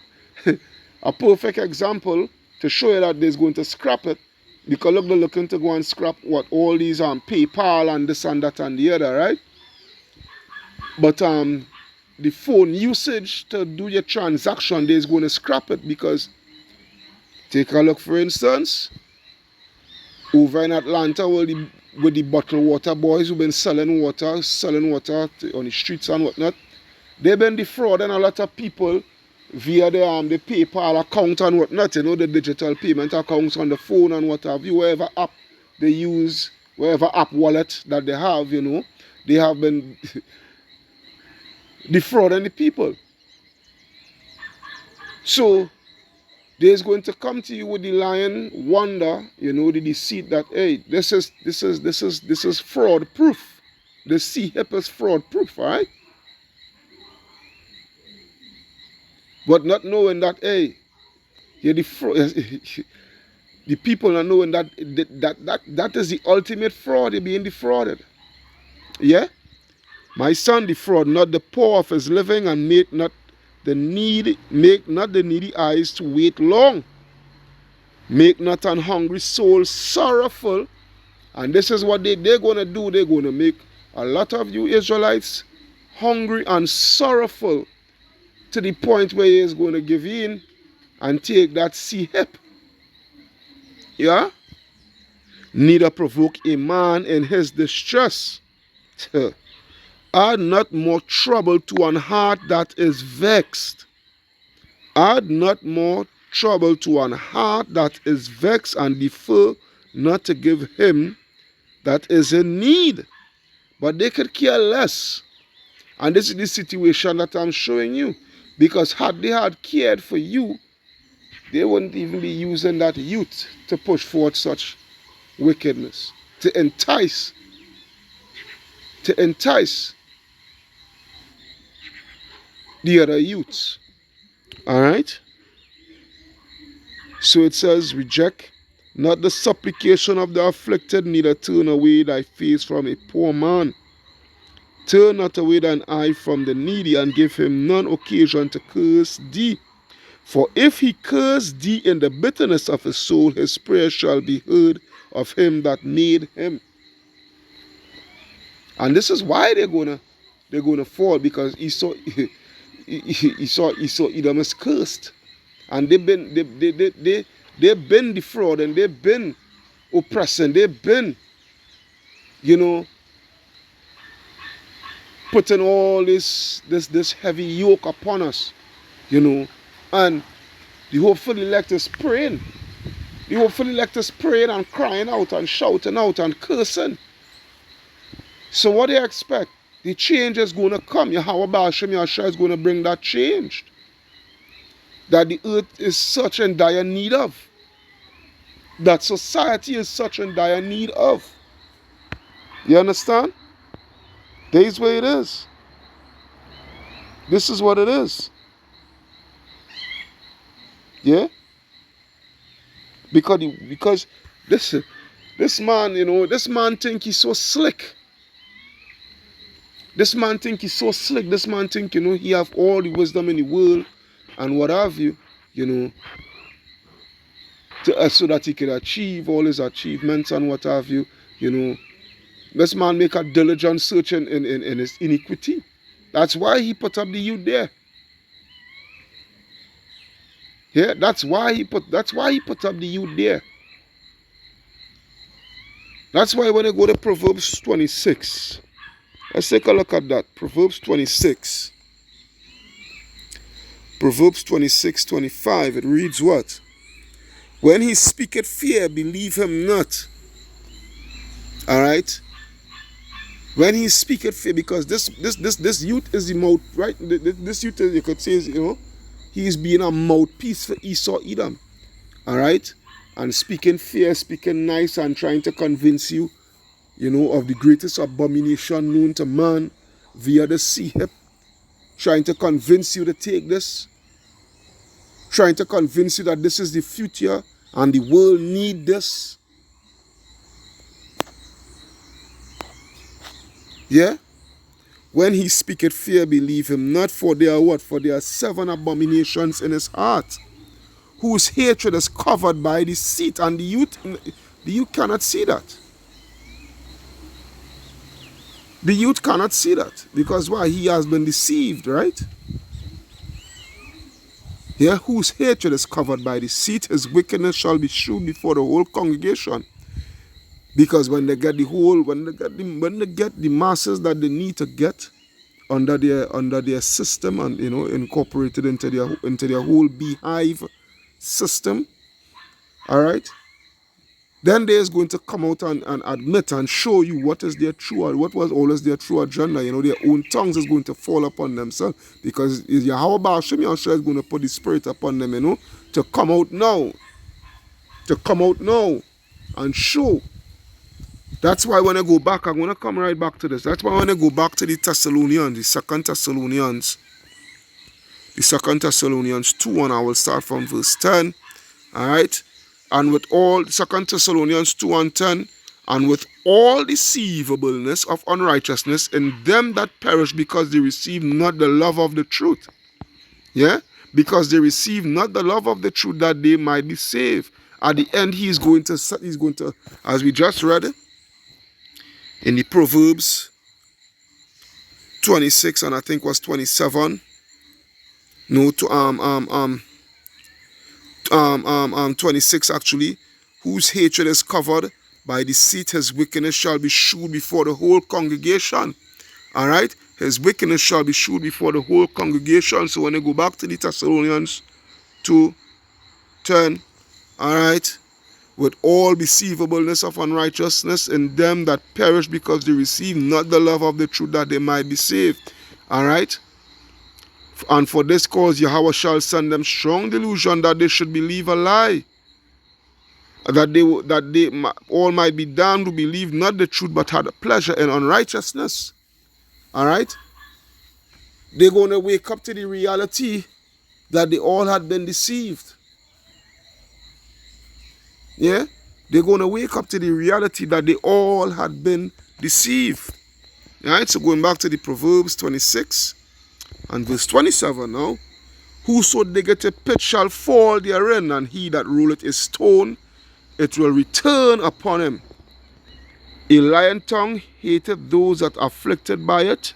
a perfect example to show you that they're going to scrap it. Because look, they're looking to go and scrap what all these PayPal and this and that and the other, right? But the phone usage to do your transaction, they're going to scrap it because take a look, for instance, over in Atlanta with the bottled water boys who've been selling water on the streets and whatnot. They've been defrauding a lot of people via the PayPal account and whatnot, the digital payment accounts on the phone and what have you, whatever app they use, whatever app wallet that they have, they have been defrauding the people. So there's going to come to you with the lying wonder, the deceit that, hey, this is fraud proof. The C-HIP is fraud proof, all right? But not knowing that, hey, you're the people not knowing that that is the ultimate fraud. You're being defrauded. Yeah? My son, defraud not the poor of his living, and make not the needy eyes to wait long. Make not an hungry soul sorrowful. And this is what they're going to do. They're going to make a lot of you Israelites hungry and sorrowful to the point where he's going to give in and take that C-HIP. Yeah? Neither provoke a man in his distress. Add not more trouble to an heart that is vexed. Add not more trouble to an heart that is vexed, and defer not to give him that is in need. But they could care less. And this is the situation that I'm showing you. Because had they had cared for you, they wouldn't even be using that youth to push forward such wickedness. To entice the other youths. Alright? So it says, reject not the supplication of the afflicted, neither turn away thy face from a poor man. Turn not away thine eye from the needy, and give him none occasion to curse thee. For if he curse thee in the bitterness of his soul, his prayer shall be heard of him that made him. And this is why they're gonna fall, because Esau Edom is cursed, and they've been defrauding, they've been oppressing, they've been, putting all this heavy yoke upon us, and the hopeful elect is praying. The hopeful elect is praying and crying out and shouting out and cursing. So what do you expect? The change is going to come. Yahweh B.S.W.S.T.E.M is going to bring that change that the earth is such in dire need of. That society is such in dire need of. You understand? This is where it is. This is what it is. Yeah? Because this man, this man think he's so slick. This man think he's so slick. This man think, he have all the wisdom in the world. and what have you, you know, so that he could achieve all his achievements and what have you, you know. This man make a diligent search in his iniquity. That's why he put up the youth there. Yeah, that's why he put up the youth there. That's why when I go to Proverbs 26, let's take a look at that. Proverbs 26. Proverbs 26:25. It reads what? When he speaketh fear, believe him not. Alright? When he speaketh fear, because this youth is the mouth, right? This youth, you could say, is, you know, he is being a mouthpiece for Esau Edom. Alright? And speaking fear, speaking nice, and trying to convince you, you know, of the greatest abomination known to man via the sea hip. Trying to convince you to take this. Trying to convince you that this is the future and the world need this. Yeah? When he speaketh fear, believe him not, for there are what? For there are 7 abominations in his heart, whose hatred is covered by deceit, and the youth cannot see that. The youth cannot see that, because why? He has been deceived, right? Yeah, whose hatred is covered by deceit, his wickedness shall be shewed before the whole congregation. Because when they get the masses that they need to get under their system, and you know, incorporated into their whole beehive system, all right, then they is going to come out and admit and show you what is their true, what was always their true agenda. You know, their own tongues is going to fall upon themselves, because Yahweh Ba'ashem Yahshua is going to put the spirit upon them, you know, to come out now and show. That's why when I go back, I'm going to come right back to this. That's why when I go back to the Thessalonians, the Second Thessalonians 2, and I will start from verse 10. All right? And with all, 2 Thessalonians 2 and 10, and with all deceivableness of unrighteousness in them that perish, because they receive not the love of the truth. Yeah? Because they receive not the love of the truth, that they might be saved. At the end, he's going to, as we just read it, in the Proverbs 26, and I think was 27. No, to 26 actually. Whose hatred is covered by deceit, his wickedness shall be shewed before the whole congregation. All right, his wickedness shall be shewed before the whole congregation. So when I go back to the Thessalonians 2:10, all right. With all deceivableness of unrighteousness in them that perish, because they receive not the love of the truth, that they might be saved. All right? And for this cause Yahweh shall send them strong delusion, that they should believe a lie, that they all might be damned who believe not the truth, but had a pleasure in unrighteousness. All right? They're going to wake up to the reality that they all had been deceived. Yeah? They're going to wake up to the reality that they all had been deceived. Alright, so going back to the Proverbs 26 and verse 27 now. Whoso diggeth a pit shall fall therein, and he that rolleth a stone, it will return upon him. A lion tongue hateth those that are afflicted by it,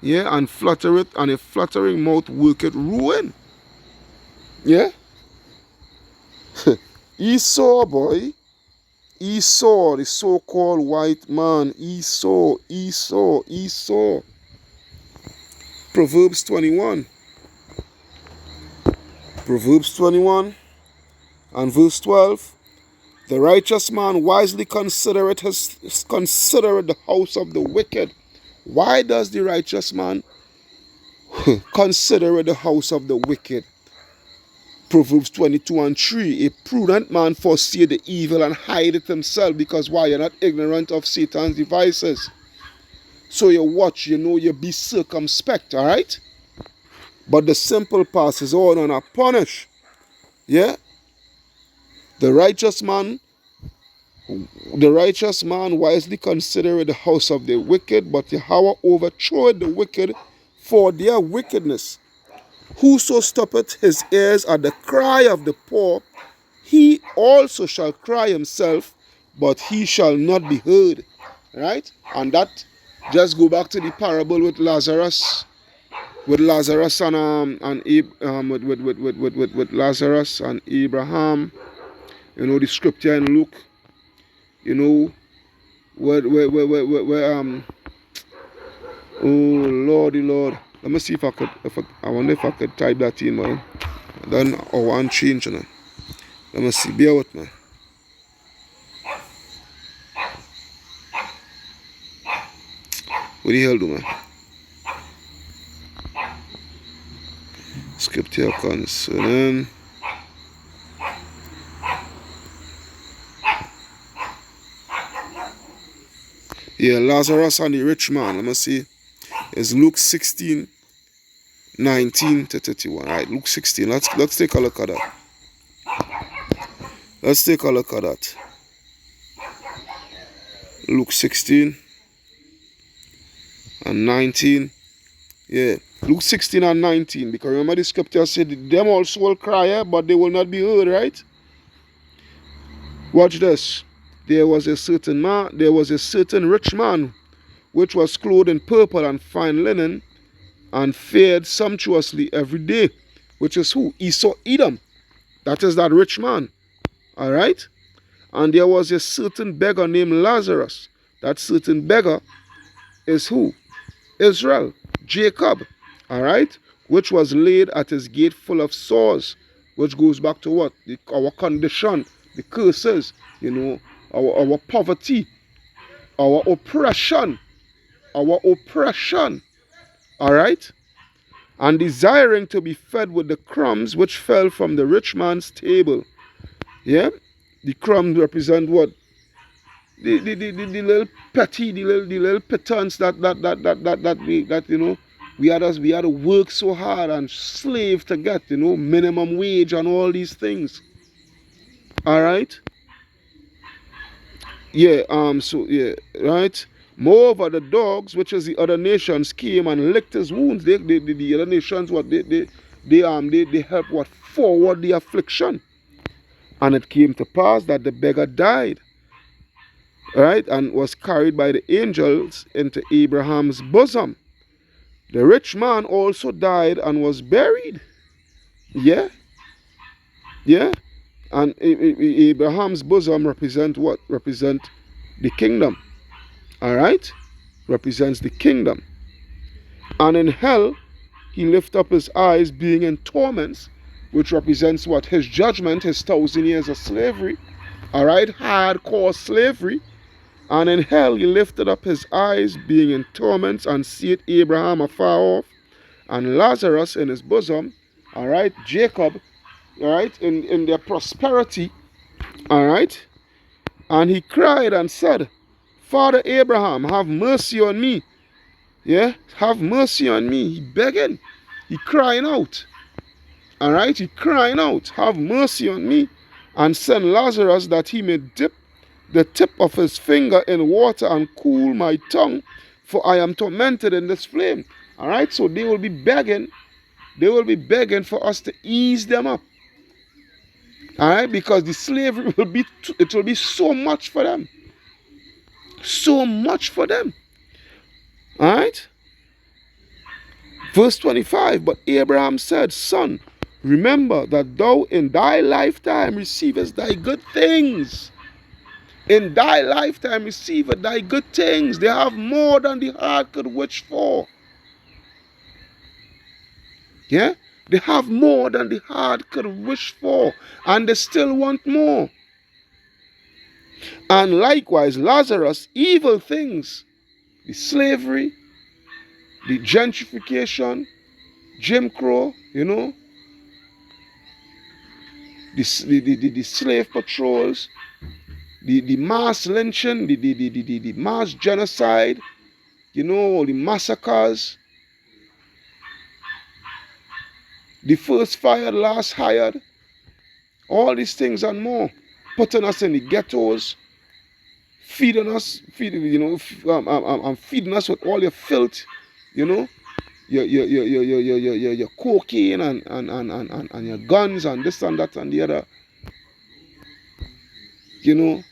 yeah, and fluttereth, and a fluttering mouth worketh ruin. Yeah? Esau, boy. Esau, the so-called white man. Esau. Proverbs 21. Proverbs 21 and verse 12. The righteous man wisely considereth the house of the wicked. Why does the righteous man consider the house of the wicked? Proverbs 22 and 3. A prudent man foreseeth the evil and hideth himself, because why? You're not ignorant of Satan's devices. So you watch, you know, you be circumspect, all right? But the simple passes on and are punished. Yeah? The righteous man wisely considereth the house of the wicked, but Yahweh overthroweth the wicked for their wickedness. Whoso stoppeth his ears at the cry of the poor, he also shall cry himself, but he shall not be heard. Right? And that just go back to the parable with Lazarus, with Lazarus and Abraham. You know, the scripture in Luke. You know, where oh Lordy Lord. Let me see if I could. I wonder if I could type that in, man. Then I want change, you know. Let me see. Bear with me. What the hell do, man? Scripture concerning. Yeah, Lazarus and the rich man. Let me see. It's Luke 16, 19 to 31. All right, Luke 16. Let's take a look at that. Let's take a look at that. Luke 16 and 19. Yeah, Luke 16 and 19. Because remember the scripture said, them also will cry, but they will not be heard, right? Watch this. There was a certain rich man, which was clothed in purple and fine linen, and fared sumptuously every day. Which is who? M.O.T.B. That is that rich man. Alright? And there was a certain beggar named Lazarus. That certain beggar is who? Israel, Jacob. Alright? Which was laid at his gate full of sores. Which goes back to what? Our condition, the curses, you know, our poverty, our oppression. Alright? And desiring to be fed with the crumbs which fell from the rich man's table. Yeah? The crumbs represent what? The little petty, the little pittance that you know, we had to work so hard and slave to get, you know, minimum wage and all these things. Alright? Yeah, so yeah, right? Moreover, the dogs, which is the other nations, came and licked his wounds. The other nations, what they help what forward the affliction. And it came to pass that the beggar died, right, and was carried by the angels into Abraham's bosom. The rich man also died and was buried. Yeah, yeah. And Abraham's bosom represent what? Represent the kingdom. All right, represents the kingdom. And in hell, he lift up his eyes, being in torments, which represents what? His judgment, his 1,000 years of slavery. All right, hardcore slavery. And in hell he lifted up his eyes, being in torments, and seeth Abraham afar off, and Lazarus in his bosom. All right, Jacob, all right, in their prosperity. All right, and he cried and said, Father Abraham, have mercy on me. Yeah, have mercy on me. He begging, he crying out. All right, he crying out, have mercy on me, and send Lazarus that he may dip the tip of his finger in water and cool my tongue, for I am tormented in this flame. All right, so they will be begging for us to ease them up. All right, because the slavery will be so much for them. So much for them. All right. Verse 25, but Abraham said, Son, remember that thou in thy lifetime receivest thy good things. In thy lifetime receiveth thy good things. They have more than the heart could wish for. Yeah? They have more than the heart could wish for. And they still want more. And likewise, Lazarus, evil things. The slavery, the gentrification, Jim Crow, you know. The slave patrols, the mass lynching, the mass genocide, you know, the massacres, the first fired, last hired, all these things and more, putting us in the ghettos, feeding us with all your filth, you know, your cocaine and your guns and this and that and the other. You know,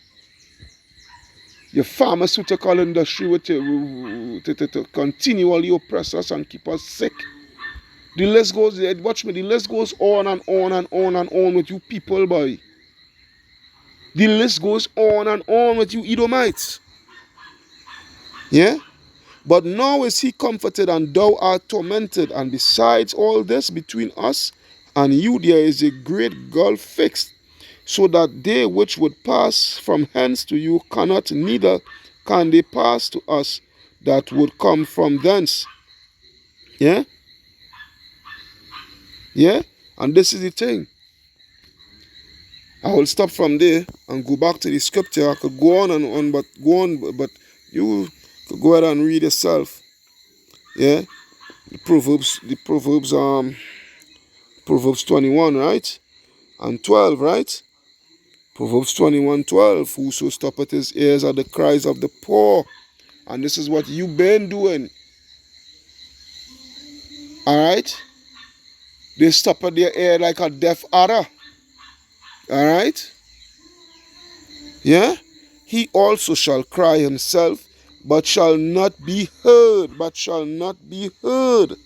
your pharmaceutical industry to continually oppress us and keep us sick. The list goes, watch me, the list goes on and on and on and on with you people, boy. The list goes on and on with you Edomites. Yeah? But now is he comforted, and thou art tormented. And besides all this, between us and you there is a great gulf fixed, so that they which would pass from hence to you cannot, neither can they pass to us that would come from thence. Yeah? Yeah? And this is the thing. I will stop from there and go back to the scripture. I could go on and on, but you could go ahead and read yourself. Yeah? Proverbs 21, right? And 12, right? Proverbs 21:12. Whoso stoppeth his ears at the cries of the poor. And this is what you've been doing. Alright? They stop at their ear like a deaf adder. Alright? Yeah? He also shall cry himself, but shall not be heard. But shall not be heard.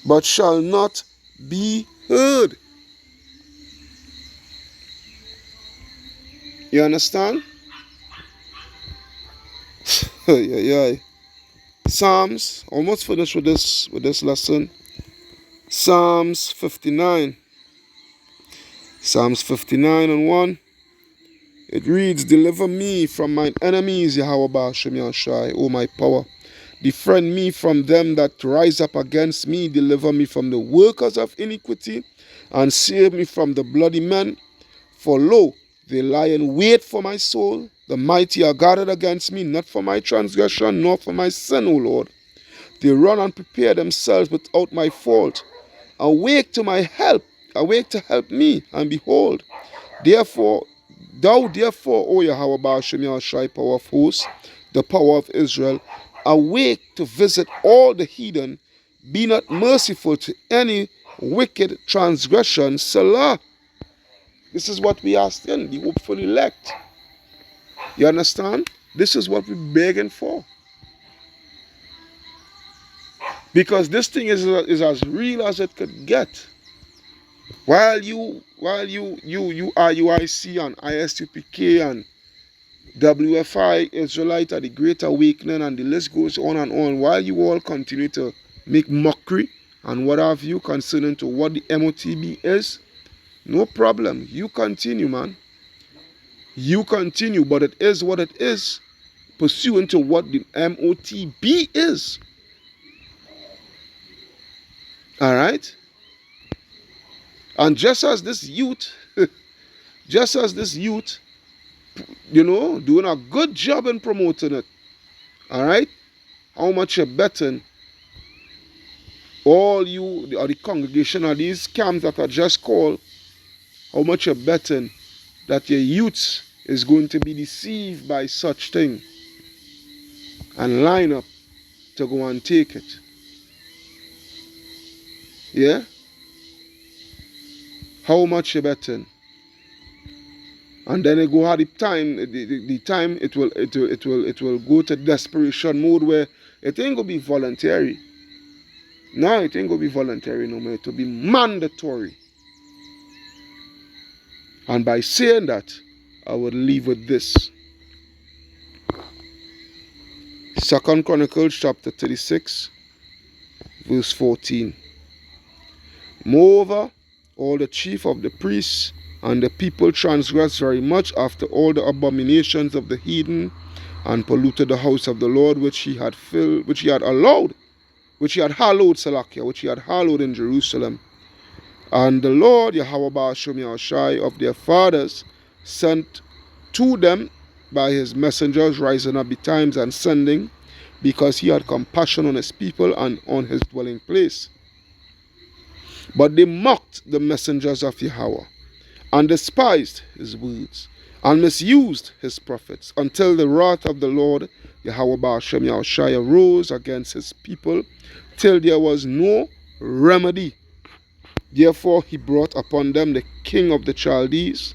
But shall not be heard. You understand? Yeah. Psalms, almost finished with this lesson. Psalms 59. Psalms 59 and 1. It reads, Deliver me from mine enemies, Yahweh Ba'ashem Yahshai, O my power. Defend me from them that rise up against me. Deliver me from the workers of iniquity, and save me from the bloody men. For lo, they lie in wait for my soul. The mighty are gathered against me, not for my transgression, nor for my sin, O Lord. They run and prepare themselves without my fault. Awake to my help, awake to help me, and behold, therefore, O Yahweh Ba'ashem Yahshai, power of hosts, the power of Israel, awake to visit all the heathen, be not merciful to any wicked transgression, Salah. This is what we ask then, the hopeful elect. You understand? This is what we're begging for. Because this thing is as real as it could get. While you IUIC and ISUPK and WFI Israelite at the Great Awakening and the list goes on and on, while you all continue to make mockery and what have you concerning to what the M.O.T.B is, no problem. You continue, man. You continue, but it is what it is, pursuant to what the M.O.T.B is. Alright? And just as this youth, doing a good job in promoting it, alright? How much you're betting all you, or the congregation, or these camps that are just called, how much you're betting that your youth is going to be deceived by such thing and line up to go and take it. Yeah? How much you betting? And then it go at the time it will go to desperation mode where it ain't gonna be voluntary. No, it ain't gonna be voluntary no more. It will be mandatory. And by saying that, I would leave with this. 2 Chronicles chapter 36, verse 14. Moreover, all the chief of the priests and the people transgressed very much after all the abominations of the heathen, and polluted the house of the Lord which he had hallowed in Jerusalem. And the Lord, Yahweh Ba'ashem Yahshai, of their fathers, sent to them by his messengers, rising up betimes and sending, because he had compassion on his people and on his dwelling place. But they mocked the messengers of Yahweh, and despised his words, and misused his prophets, until the wrath of the Lord, Yahweh Ba'ashem Yahshai, arose against his people, till there was no remedy. Therefore he brought upon them the king of the Chaldees,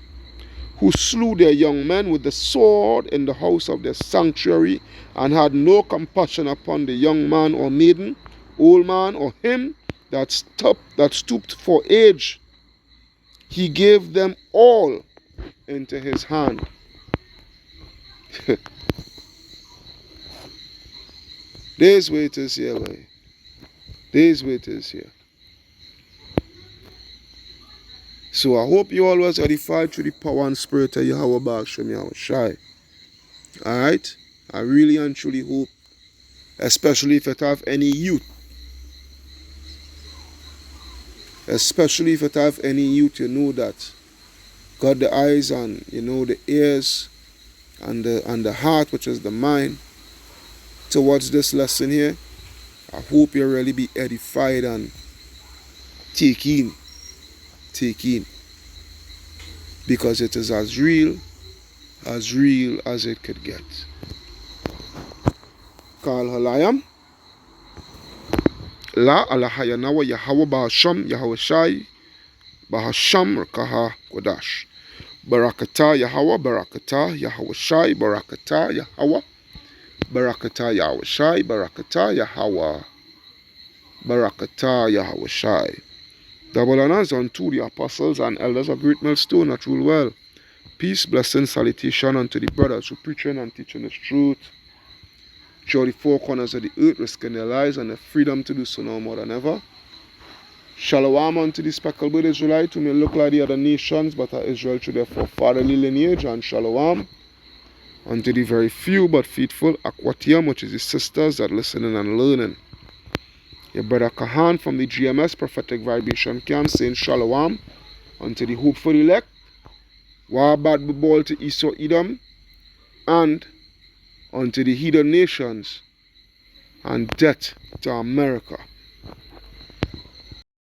who slew their young men with the sword in the house of their sanctuary, and had no compassion upon the young man or maiden, old man or him that stooped for age. He gave them all into his hand. There's where it is here, boy. There's where it is here. So I hope you all was edified through the power and spirit of Yahweh B.S.W.S.T.E.M Yahweh Shai. Alright? I really and truly hope, especially if it have any youth. Especially if it have any youth, you know that got the eyes and the ears and the heart, which is the mind, towards this lesson here. I hope you really be edified and take in. Because it is as real as it could get. Kal halayam. La alahayanawa Yahweh Bahasham Yahweh Shai Bahasham Rakaha Kodash. Barakata Yahweh Barakata Yahweh Shai Barakata Yahweh Barakata Yahweh Shai Barakata Yahweh Barakata Yahweh Shai. Double honors unto the apostles and elders of Great Millstone that rule well. Peace, blessing, salutation unto the brothers who preaching and teaching this truth through the four corners of the earth, risking their lives and the freedom to do so now more than ever. Shalom unto the speckled bird Israelite, who may look like the other nations, but are Israel through their forefatherly lineage. And shalom unto the very few but faithful Aquatium, which is the sisters that listening and learning. Your brother Kahan from the GMS Prophetic Vibration Camp saying shalom unto the hopeful elect, Wabad Bubal to M.O.T.B.S.Y.S.T.E.M, and unto the heathen nations, and death to America.